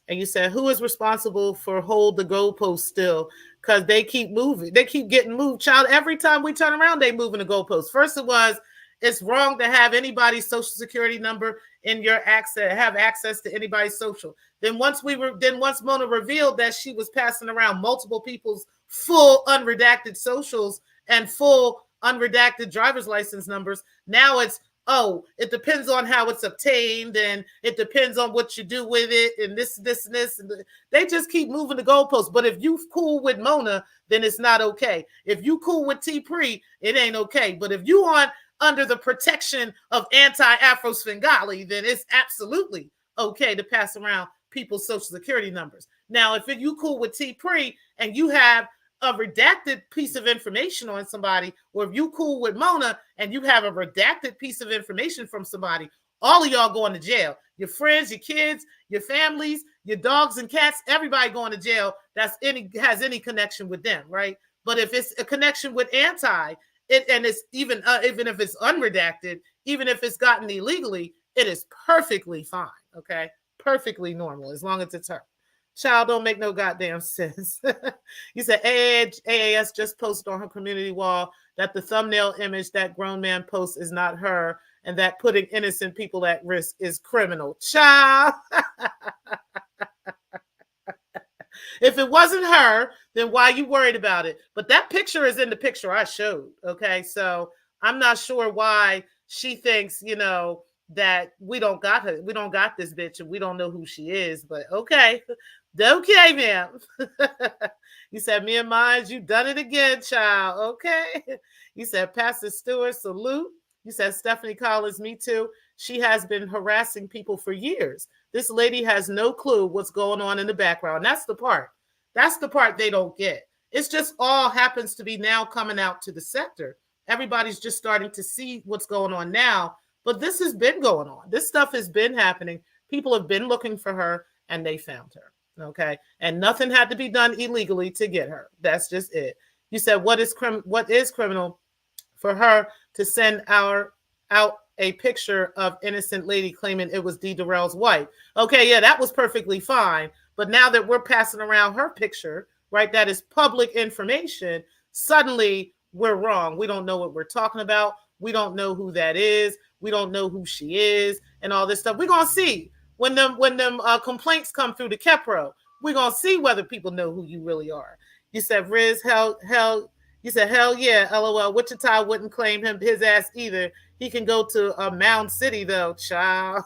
And you said, who is responsible for hold the goalpost still? Because they keep moving. They keep getting moved. Child, every time we turn around, they moving the goalpost. First it was, it's wrong to have anybody's social security number in your have access to anybody's social. Then once Mona revealed that she was passing around multiple people's full unredacted socials and full unredacted driver's license numbers, now it's, oh, it depends on how it's obtained and it depends on what you do with it and this. And they just keep moving the goalposts. But if you cool with Mona, then it's not okay. If you cool with T-Pre, it ain't okay. But if you on under the protection of anti-Afro Svengali, then it's absolutely okay to pass around people's social security numbers. Now, if you cool with T-Pre and you have a redacted piece of information on somebody, or if you cool with Mona and you have a redacted piece of information from somebody, all of y'all going to jail. Your friends, your kids, your families, your dogs and cats, everybody going to jail has any connection with them, right? But if it's a connection with and it's even if it's unredacted, even if it's gotten illegally, it is perfectly fine, okay? Perfectly normal, as long as it's her. Child, don't make no goddamn sense. You said AAS just posted on her community wall that the thumbnail image that grown man posts is not her and that putting innocent people at risk is criminal. Child. If it wasn't her, then why are you worried about it? But that picture is in the picture I showed, okay? So I'm not sure why she thinks, that we don't got her. We don't got this bitch and we don't know who she is, but okay. Okay, ma'am. You said, me and mine, you done it again, child. Okay. You said, Pastor Stewart, salute. You said, Stephanie Collins, me too. She has been harassing people for years. This lady has no clue what's going on in the background. That's the part. That's the part they don't get. It's just all happens to be now coming out to the sector. Everybody's just starting to see what's going on now. But this has been going on. This stuff has been happening. People have been looking for her and they found her. Okay. And nothing had to be done illegally to get her. That's just it. You said, what is criminal for her to send out a picture of innocent lady claiming it was Dee Durrell's wife? Okay, yeah, that was perfectly fine. But now that we're passing around her picture, right, that is public information, suddenly we're wrong. We don't know what we're talking about. We don't know who that is. We don't know who she is and all this stuff. We're going to see when them complaints come through the Kepro. We're going to see whether people know who you really are. You said, Riz, hell, you said, hell yeah, LOL. Wichita wouldn't claim his ass either. He can go to Mound City, though, child.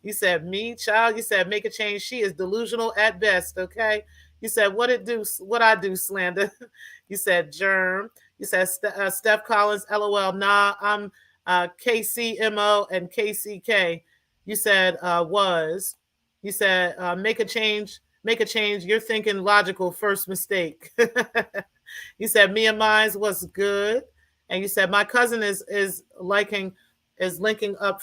You said, me, child. You said, make a change. She is delusional at best, okay? You said, what I do, slander. You said, germ. You said, Steph Collins, LOL. Nah, KCMO and KCK. You said you said make a change. You're thinking logical, first mistake. You said me and mine was good. And you said my cousin is linking up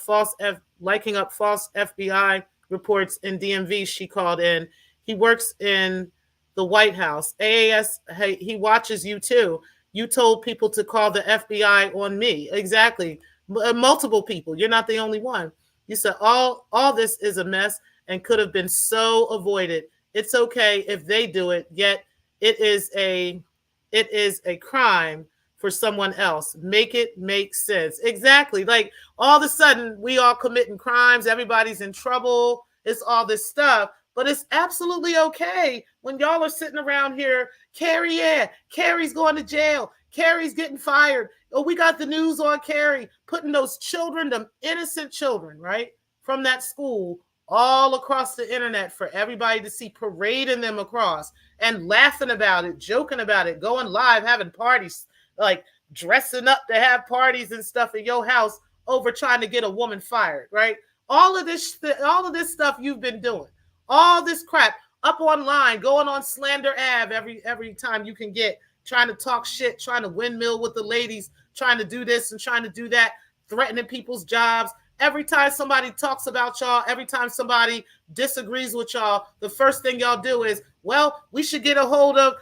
liking up false FBI reports in DMV. She called in. He works in the White House. AAS, hey, he watches you too. You told people to call the FBI on me. Exactly. Multiple people. You're not the only one. You said all this is a mess and could have been so avoided. It's okay if they do it, yet it is a crime for someone else. Make it make sense. Exactly. Like all of a sudden we all committing crimes, everybody's in trouble. It's all this stuff. But it's absolutely okay when y'all are sitting around here. Carrie, yeah, Carrie's going to jail. Carrie's getting fired. Oh, we got the news on Carrie putting those children, them innocent children, right, from that school all across the internet for everybody to see, parading them across and laughing about it, joking about it, going live, having parties, like dressing up to have parties and stuff in your house over trying to get a woman fired, right? All of this stuff you've been doing, all this crap up online, going on Slander Ave every time you can get, trying to talk shit, trying to windmill with the ladies, trying to do this and trying to do that, threatening people's jobs. Every time somebody talks about y'all, every time somebody disagrees with y'all, the first thing y'all do is, well, we should get a hold of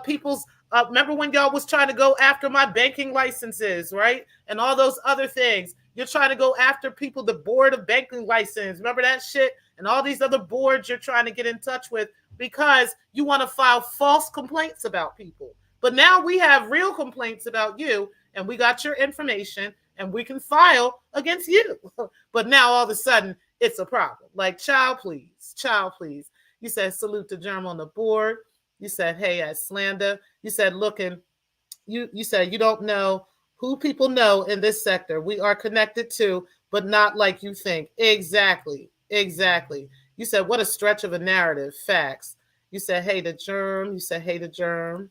people's, remember when y'all was trying to go after my banking licenses, right? And all those other things. You're trying to go after people, the board of banking license. Remember that shit? And all these other boards you're trying to get in touch with because you want to file false complaints about people. But now we have real complaints about you, and we got your information, and we can file against you. But now all of a sudden, it's a problem. Like, child, please. Child, please. You said, salute to Germ on the board. You said, hey, at slander. You said, looking, you said, you don't know who people know in this sector. We are connected to, but not like you think. Exactly. Exactly. You said, what a stretch of a narrative. Facts. You said, hey, to Germ. You said, hey, to Germ.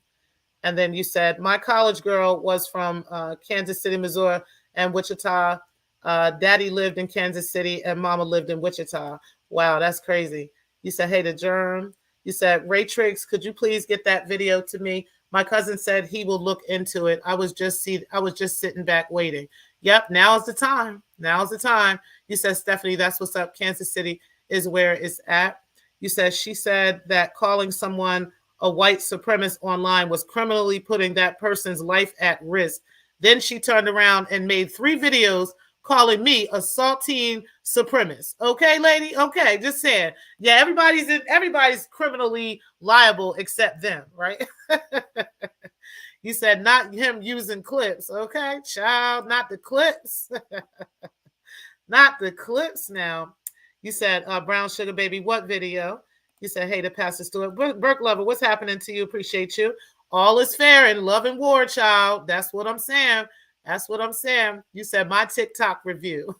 And then you said, my college girl was from Kansas City, Missouri, and Wichita. Daddy lived in Kansas City and mama lived in Wichita. Wow, that's crazy. You said, hey, to Germ. You said, Ray Triggs, could you please get that video to me? My cousin said he will look into it. I was just sitting back waiting. Yep, now's the time. Now's the time. You said, Stephanie, that's what's up. Kansas City is where it's at. You said, she said that calling someone a white supremacist online was criminally putting that person's life at risk. Then she turned around and made 3 videos calling me a saltine supremacist. Okay, lady? Okay, just saying. Yeah, everybody's criminally liable except them, right? You said not him using clips. Okay, child, not the clips. Not the clips now. You said, Brown Sugar Baby, what video? You said, hey, to Pastor Stewart. Burke Lover, what's happening to you? Appreciate you. All is fair in love and war, child. That's what I'm saying. That's what I'm saying. You said, my TikTok review.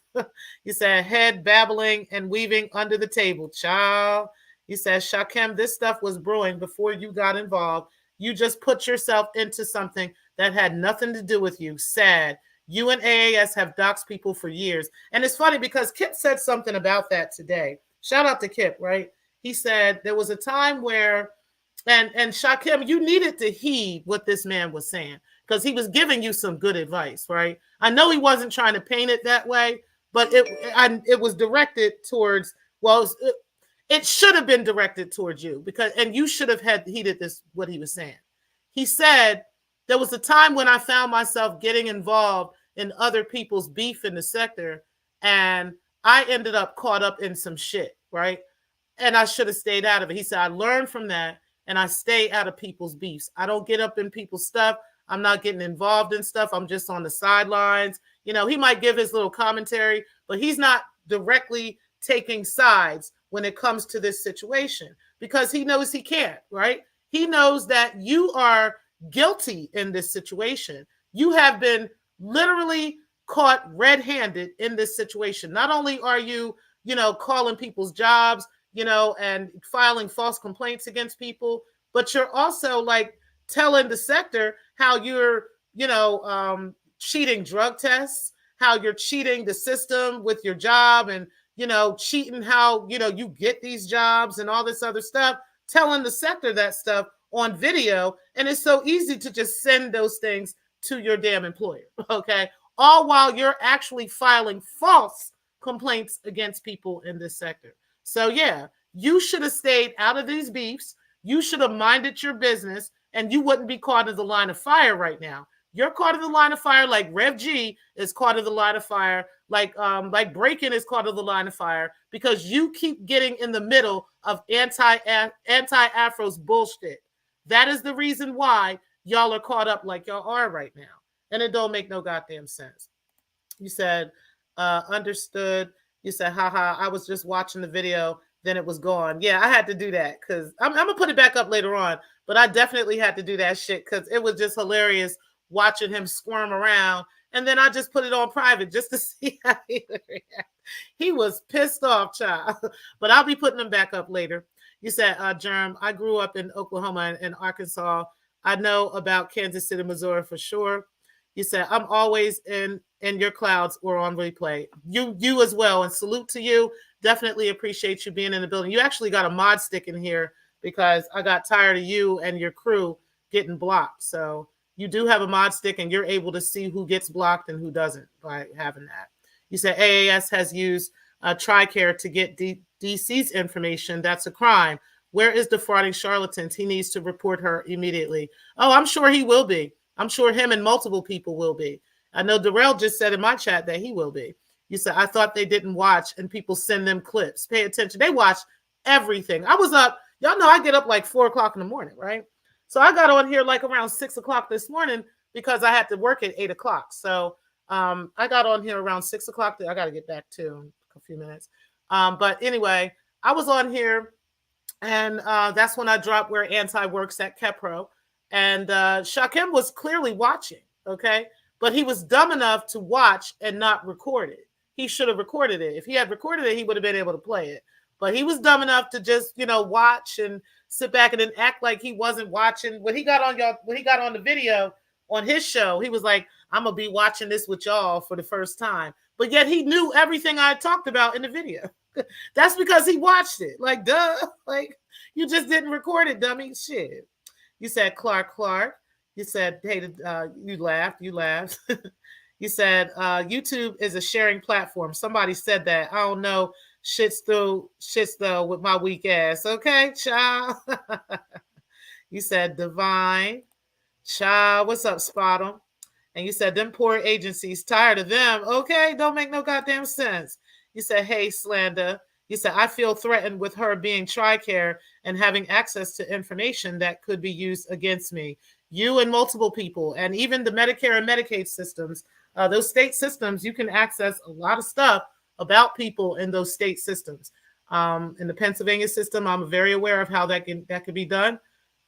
You said, head babbling and weaving under the table, child. You said, Shakem, this stuff was brewing before you got involved. You just put yourself into something that had nothing to do with you. Sad. You and AAS have doxed people for years. And it's funny because Kip said something about that today. Shout out to Kip, right? He said there was a time where, and Shakim, you needed to heed what this man was saying because he was giving you some good advice, right? I know he wasn't trying to paint it that way, but it was directed towards, well, it should have been directed towards you because, and you should have heeded this, what he was saying. He said, there was a time when I found myself getting involved in other people's beef in the sector, and I ended up caught up in some shit, right? And I should have stayed out of it. He said, I learned from that and I stay out of people's beefs. I don't get up in people's stuff. I'm not getting involved in stuff. I'm just on the sidelines. You know, he might give his little commentary, but he's not directly taking sides when it comes to this situation because he knows he can't, right? He knows that you are guilty in this situation. You have been literally caught red-handed in this situation. Not only are you, calling people's jobs, and filing false complaints against people, but you're also like telling the sector how you're, cheating drug tests, how you're cheating the system with your job and, cheating how, you get these jobs and all this other stuff, telling the sector that stuff on video. And it's so easy to just send those things to your damn employer. Okay. All while you're actually filing false complaints against people in this sector. So yeah, you should have stayed out of these beefs. You should have minded your business and you wouldn't be caught in the line of fire right now. You're caught in the line of fire like Rev G is caught in the line of fire, like Breakin is caught in the line of fire, because you keep getting in the middle of anti-Afro's bullshit. That is the reason why y'all are caught up like y'all are right now. And it don't make no goddamn sense. You said, understood. You said, haha, I was just watching the video, then it was gone. Yeah, I had to do that because I'm going to put it back up later on, but I definitely had to do that shit because it was just hilarious watching him squirm around. And then I just put it on private just to see how he would react. He was pissed off, child. But I'll be putting them back up later. You said, Germ, I grew up in Oklahoma and Arkansas. I know about Kansas City, Missouri for sure. You said, I'm always in your clouds or on replay. You as well. And salute to you. Definitely appreciate you being in the building. You actually got a mod stick in here because I got tired of you and your crew getting blocked. So you do have a mod stick and you're able to see who gets blocked and who doesn't by having that. You said AAS has used TRICARE to get DC's information. That's a crime. Where is defrauding charlatans? He needs to report her immediately. Oh, I'm sure he will be. I'm sure him and multiple people will be. I know Darrell just said in my chat that he will be. You said, I thought they didn't watch and people send them clips. Pay attention. They watch everything. I was up. Y'all know I get up like 4 o'clock in the morning, right? So I got on here like around 6 o'clock this morning because I had to work at 8 o'clock. So I got on here around 6 o'clock. I got to get back to in a few minutes. But anyway, I was on here and that's when I dropped Where Anti Works at Kepro. And Shakim was clearly watching, okay? But he was dumb enough to watch and not record it. He should have recorded it. If he had recorded it, he would have been able to play it. But he was dumb enough to just, watch and sit back and then act like he wasn't watching. When he got on the video on his show, he was like, I'm going to be watching this with y'all for the first time. But yet he knew everything I talked about in the video. That's because he watched it. Like, duh. Like, you just didn't record it, dummy. Shit. You said Clark. You said, hey, you laughed. You said YouTube is a sharing platform. Somebody said that. I don't know. Shit's though with my weak ass. Okay, child. You said Divine. Child, what's up, Spot'em? And you said them poor agencies, tired of them. Okay, don't make no goddamn sense. You said, hey, Slander. You said, I feel threatened with her being TRICARE and having access to information that could be used against me. You and multiple people, and even the Medicare and Medicaid systems, those state systems, you can access a lot of stuff about people in those state systems. In the Pennsylvania system, I'm very aware of how that could be done.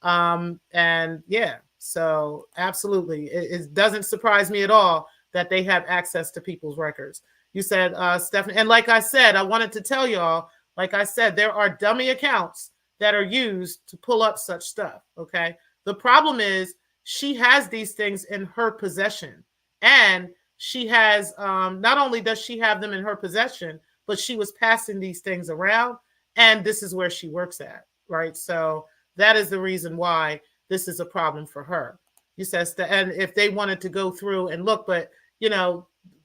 And yeah, so absolutely. It doesn't surprise me at all that they have access to people's records. You said, Stephanie, and like I said, I wanted to tell y'all, like I said, there are dummy accounts that are used to pull up such stuff, okay? The problem is she has these things in her possession. And she has, not only does she have them in her possession, but she was passing these things around. And this is where she works at, right? So that is the reason why this is a problem for her. You said, and if they wanted to go through and look, but,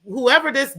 whoever this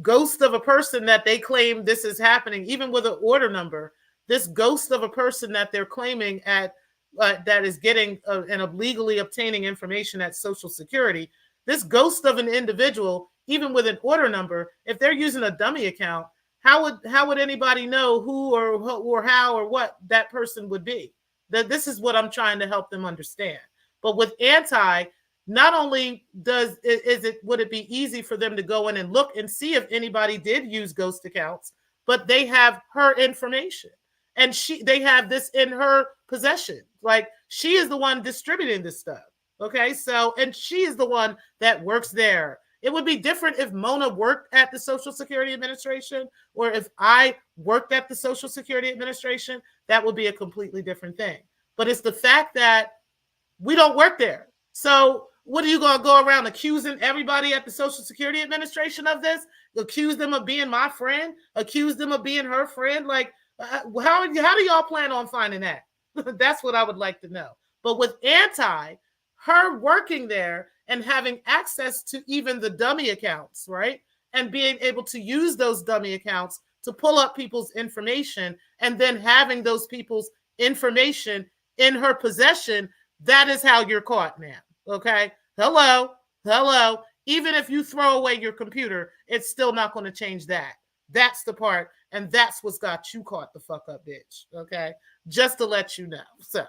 ghost of a person that they claim this is happening, even with an order number, this ghost of a person that they're claiming at that is getting and illegally obtaining information at Social Security, this ghost of an individual, even with an order number, if they're using a dummy account, how would anybody know who or how or what that person would be? That this is what I'm trying to help them understand. But with anti, not only would it be easy for them to go in and look and see if anybody did use ghost accounts, but they have her information and they have this in her possession. Like, she is the one distributing this stuff. Okay. So, and she is the one that works there. It would be different if Mona worked at the Social Security Administration, or if I worked at the Social Security Administration. That would be a completely different thing. But it's the fact that we don't work there. So What are you going to go around accusing everybody at the Social Security Administration of this? Accuse them of being my friend? Accuse them of being her friend? Like, how do y'all plan on finding that? That's what I would like to know. But with Anti, her working there and having access to even the dummy accounts, right? And being able to use those dummy accounts to pull up people's information and then having those people's information in her possession, that is how you're caught, man. Okay? Hello. Even if you throw away your computer, it's still not going to change that. That's the part, and that's what's got you caught the fuck up, bitch. Okay? Just to let you know. So,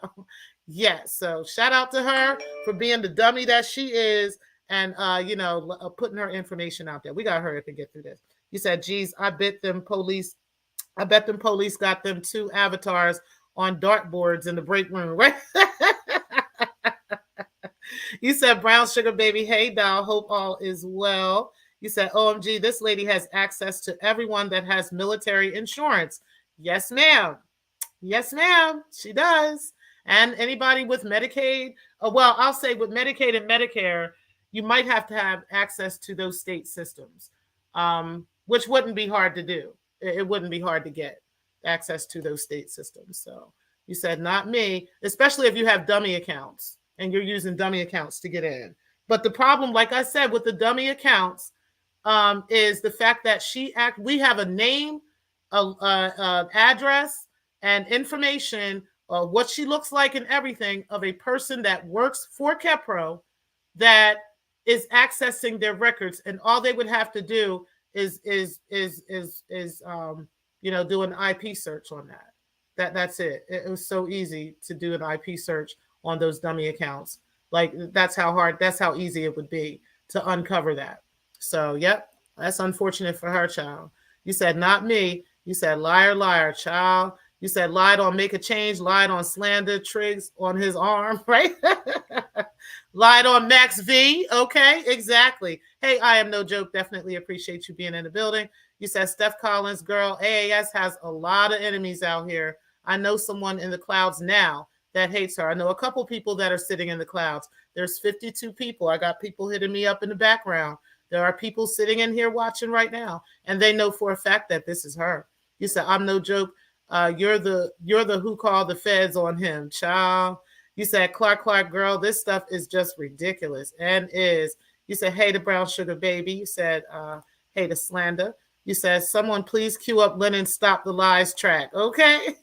yeah. So, shout out to her for being the dummy that she is and, putting her information out there. We got to hurry up and get through this. You said, geez, I bet them police got them 2 avatars on dartboards in the break room, right? You said, brown sugar baby, hey, doll, hope all is well. You said, OMG, this lady has access to everyone that has military insurance. Yes, ma'am. Yes, ma'am. She does. And anybody with Medicaid, well, I'll say with Medicaid and Medicare, you might have to have access to those state systems, which wouldn't be hard to do. It wouldn't be hard to get access to those state systems. So you said, not me, especially if you have dummy accounts and you're using dummy accounts to get in. But the problem, like I said, with the dummy accounts is the fact that we have a name, address, and information, what she looks like and everything of a person that works for KEPRO that is accessing their records, and all they would have to do is do an IP search on that. That's it. It was so easy to do an IP search on those dummy accounts. Like that's how easy it would be to uncover that. So, yep, that's unfortunate for her, child. You said, not me. You said, liar, child. You said, lied on make a change, lied on slander, Triggs on his arm, right? Lied on Max V. Okay, exactly. Hey, I am no joke. Definitely appreciate you being in the building. You said, Steph Collins, girl, AAS has a lot of enemies out here. I know someone in the clouds now that hates her. I know a couple people that are sitting in the clouds. There's 52 people. I got people hitting me up in the background. There are people sitting in here watching right now, and they know for a fact that this is her. You said, I'm no joke. You're the who called the feds on him, child. You said, Clark, girl, this stuff is just ridiculous and is. You said, hey, the brown sugar baby. You said, hey, the slander. You said, someone please cue up Lennon Stop the Lies track, okay?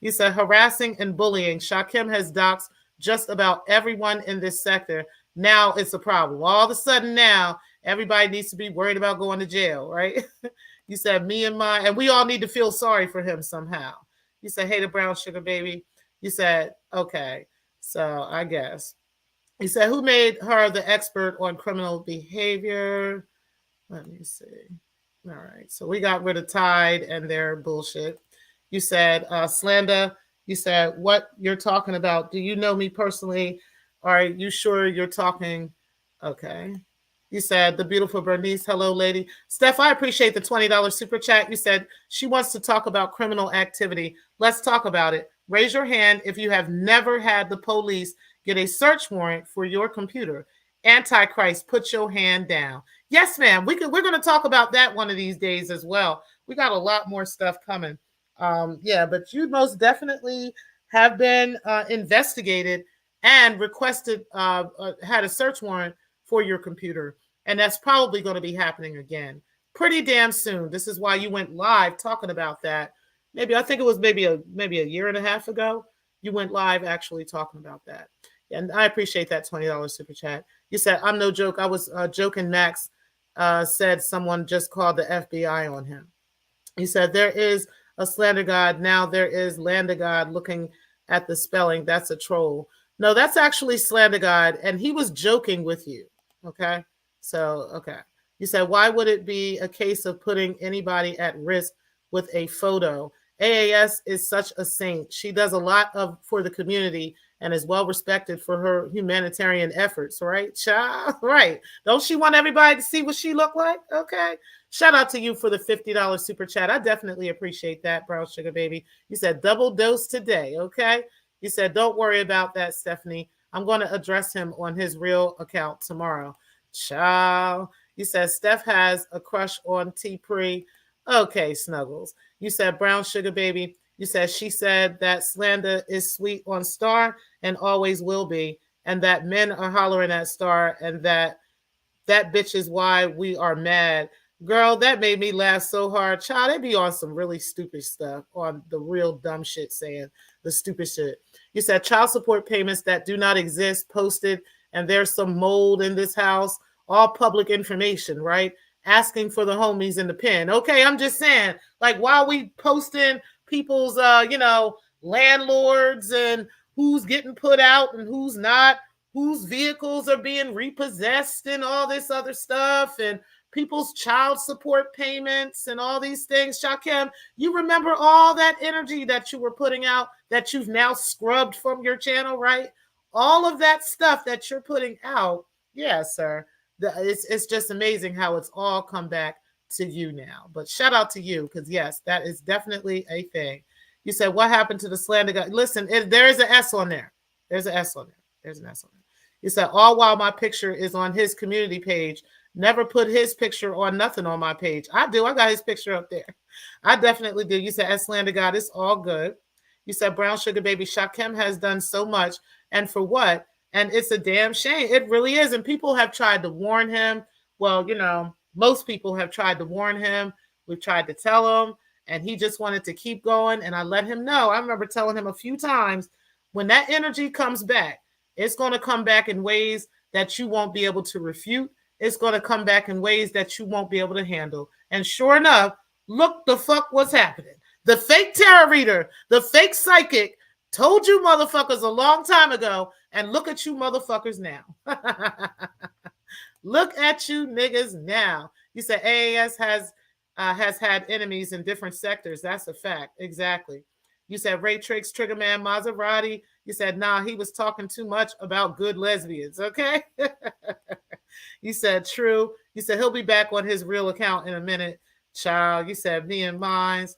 You said, harassing and bullying. Shakim has doxed just about everyone in this sector. Now it's a problem. All of a sudden now, everybody needs to be worried about going to jail, right? You said, and we all need to feel sorry for him somehow. You said, hey, the brown sugar baby. You said, okay, so I guess. You said, who made her the expert on criminal behavior? Let me see. All right, so we got rid of Tide and their bullshit. You said, slander. You said, what you're talking about? Do you know me personally? Are you sure you're talking? Okay. You said, the beautiful Bernice. Hello, lady. Steph, I appreciate the $20 super chat. You said she wants to talk about criminal activity. Let's talk about it. Raise your hand if you have never had the police get a search warrant for your computer. Antichrist, put your hand down. Yes, ma'am. We're going to talk about that one of these days as well. We got a lot more stuff coming. But you most definitely have been investigated and requested, had a search warrant for your computer. And that's probably going to be happening again pretty damn soon. This is why you went live talking about that. I think it was maybe a year and a half ago. You went live actually talking about that. And I appreciate that $20 super chat. You said, I'm no joke. I was joking. Max said someone just called the FBI on him. He said, there is a slander god. Now there is Lander God. Looking at the spelling, that's a troll. No, that's actually slander god. And he was joking with you. Okay. So, okay. You said, why would it be a case of putting anybody at risk with a photo? AAS is such a saint. She does a lot for the community and is well respected for her humanitarian efforts, right? Child, right. Don't she want everybody to see what she looked like? Okay. Shout out to you for the $50 super chat. I definitely appreciate that, brown sugar baby. You said double dose today, okay? You said, don't worry about that, Stephanie. I'm going to address him on his real account tomorrow. Child. You said Steph has a crush on T Pre. Okay, Snuggles. You said Brown Sugar Baby. You said she said that slander is sweet on Star and always will be, and that men are hollering at Star, and that bitch is why we are mad. Girl, that made me laugh so hard. Child, they be on some really stupid stuff, on the real dumb shit, saying the stupid shit. You said child support payments that do not exist posted, and there's some mold in this house. All public information, right? Asking for the homies in the pen. Okay, I'm just saying, like, while we posting people's, landlords and who's getting put out and who's not, whose vehicles are being repossessed and all this other stuff, and people's child support payments and all these things. Shakim, you remember all that energy that you were putting out that you've now scrubbed from your channel, right? All of that stuff that you're putting out. Yeah, sir. It's just amazing how it's all come back to you now. But shout out to you, because yes, that is definitely a thing. You said, what happened to the slander guy? Listen, there is an S on there. There's an S on there. There's an S on there. You said, all while my picture is on his community page. Never put his picture on nothing on my page. I do. I got his picture up there. I definitely do. You said, S slander God, it's all good. You said, Brown Sugar Baby, Shakim has done so much. And for what? And it's a damn shame. It really is. And people have tried to warn him. Well, most people have tried to warn him. We've tried to tell him. And he just wanted to keep going. And I let him know. I remember telling him a few times, when that energy comes back, it's going to come back in ways that you won't be able to refute. It's going to come back in ways that you won't be able to handle. And sure enough, look the fuck what's happening. The fake tarot reader, the fake psychic told you motherfuckers a long time ago, and look at you motherfuckers now. Look at you niggas now. You said AAS has had enemies in different sectors. That's a fact. Exactly. You said Ray Triggs, Triggerman, Maserati. You said, nah, he was talking too much about good lesbians. Okay. You said, true. You said, he'll be back on his real account in a minute. Child. You said, me and mines.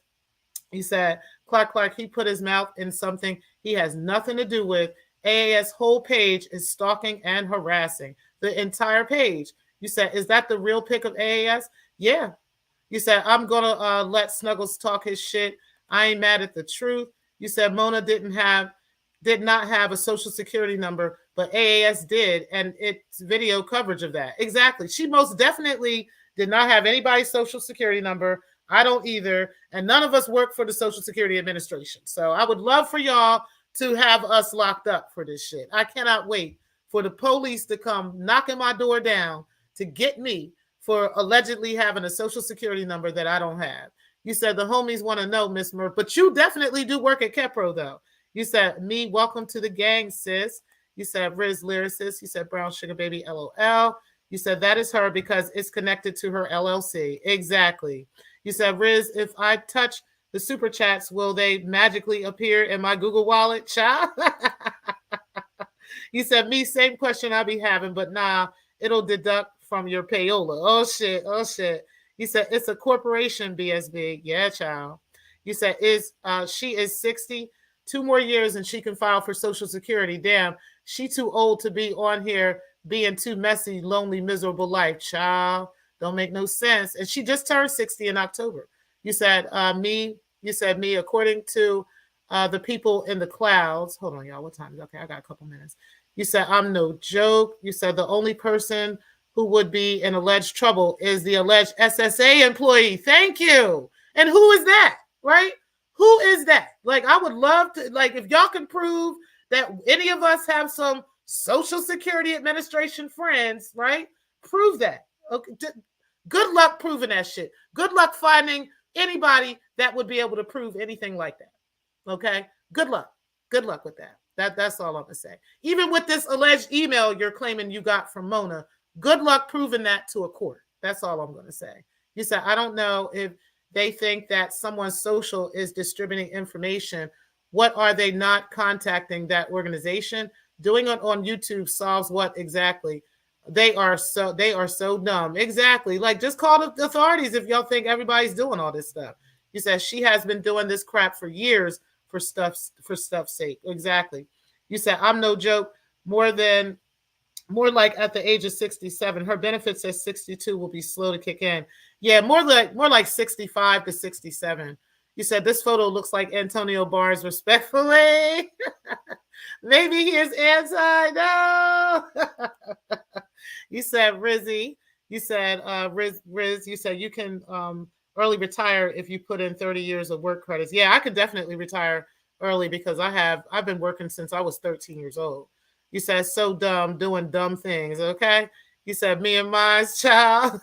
You said, Clark, he put his mouth in something he has nothing to do with. AAS whole page is stalking and harassing. The entire page. You said, is that the real pic of AAS? Yeah. You said, I'm going to let Snuggles talk his shit. I ain't mad at the truth. You said Mona did not have a social security number, but AAS did, and it's video coverage of that. Exactly. She most definitely did not have anybody's social security number. I don't either, and none of us work for the Social Security Administration. So I would love for y'all to have us locked up for this shit. I cannot wait for the police to come knocking my door down to get me for allegedly having a social security number that I don't have. You said the homies want to know, Miss Murph, but you definitely do work at Kepro, though. You said, me, welcome to the gang, sis. You said, Riz Lyricist. You said, Brown Sugar Baby, LOL. You said, that is her because it's connected to her LLC. Exactly. You said, Riz, if I touch the super chats, will they magically appear in my Google Wallet? Child? You said, me, same question I be having, but nah, it'll deduct from your payola. Oh, shit. Oh, shit. You said, it's a corporation, BSB. Yeah, child. You said, she is 60, 2 more years, and she can file for Social Security. Damn, she too old to be on here being too messy, lonely, miserable life. Child, don't make no sense. And she just turned 60 in October. You said, me, according to the people in the clouds. Hold on, y'all. What time is it? Okay, I got a couple minutes. You said, I'm no joke. You said the only person who would be in alleged trouble is the alleged SSA employee. Thank you. And who is that, right? Who is that? Like, I would love to, like, if y'all can prove that any of us have some Social Security Administration friends, right? Prove that. Okay. Good luck proving that shit. Good luck finding anybody that would be able to prove anything like that. Okay? Good luck. Good luck with that. That's all I'm going to say. Even with this alleged email you're claiming you got from Mona, good luck proving that to a court. That's all I'm going to say. You said, I don't know if they think that someone's social is distributing information. What are they not contacting that organization? Doing it on YouTube solves what exactly? They are so dumb. Exactly. Like, just call the authorities if y'all think everybody's doing all this stuff. You said she has been doing this crap for years for stuff's sake. Exactly. You said, I'm no joke. more than more like at the age of 67. Her benefit says 62 will be slow to kick in. Yeah, more like 65 to 67. You said this photo looks like Antonio Barnes, respectfully. Maybe he is anti. No. You said Rizzy. You said Riz. You said you can early retire if you put in 30 years of work credits. Yeah, I could definitely retire early because I've been working since I was 13 years old. You said so dumb doing dumb things. Okay. You said me and mine's child.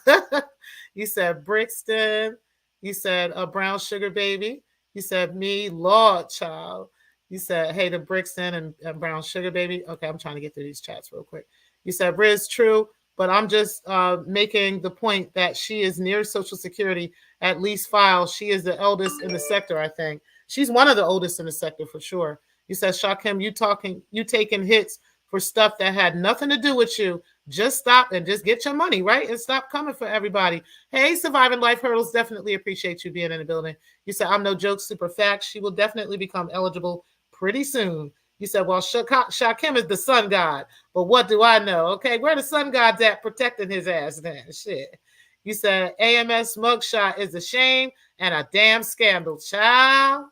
You said Brixton. You said a brown sugar baby. You said me, Lord child. You said, hey to Brixton and Brown Sugar Baby. Okay, I'm trying to get through these chats real quick. You said, Riz, true, but I'm just making the point that she is near Social Security, at least filed. She is the eldest in the sector, I think. She's one of the oldest in the sector for sure. You said, Shakim, you taking hits for stuff that had nothing to do with you. Just stop and just get your money, right? And stop coming for everybody. Hey, Surviving Life Hurdles, definitely appreciate you being in the building. You said, I'm no joke, super fact. She will definitely become eligible pretty soon. You said, well, Shakim is the sun god, but what do I know? Okay, where the sun god's at protecting his ass then? Shit. You said AMS mugshot is a shame and a damn scandal. Child.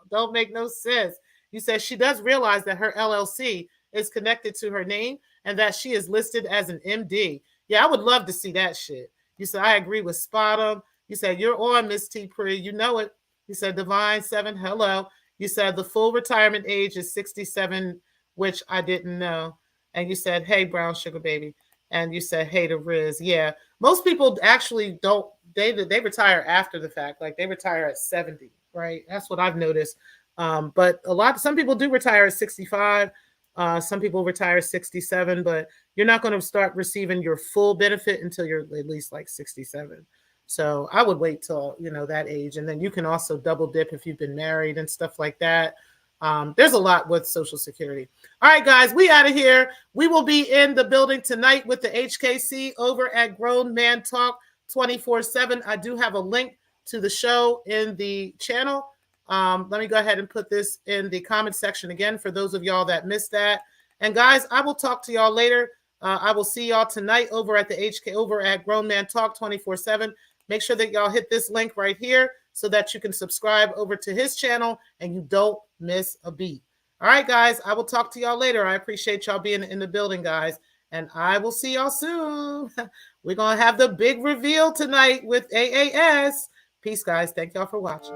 Don't make no sense. You said she does realize that her LLC is connected to her name and that she is listed as an MD. Yeah, I would love to see that shit. You said, I agree with Spottum. You said, you're on, Miss T. Pre. You know it. You said, Divine 7, hello. You said the full retirement age is 67, which I didn't know. And you said, hey, Brown Sugar Baby. And you said, hey to Riz. Yeah. Most people actually don't, they retire after the fact. Like they retire at 70, right? That's what I've noticed. But some people do retire at 65. Some people retire 67, but you're not going to start receiving your full benefit until you're at least like 67. So I would wait till, that age. And then you can also double dip if you've been married and stuff like that. There's a lot with Social Security. All right, guys, we out of here. We will be in the building tonight with the HKC over at Grown Man Talk 24/7. I do have a link to the show in the channel. Let me go ahead and put this in the comment section again for those of y'all that missed that. And guys, I will talk to y'all later. I will see y'all tonight over at over at Grown Man Talk 24/7. Make sure that y'all hit this link right here so that you can subscribe over to his channel and you don't miss a beat. All right, guys, I will talk to y'all later. I appreciate y'all being in the building, guys, and I will see y'all soon. We're going to have the big reveal tonight with AAS. Peace, guys. Thank y'all for watching.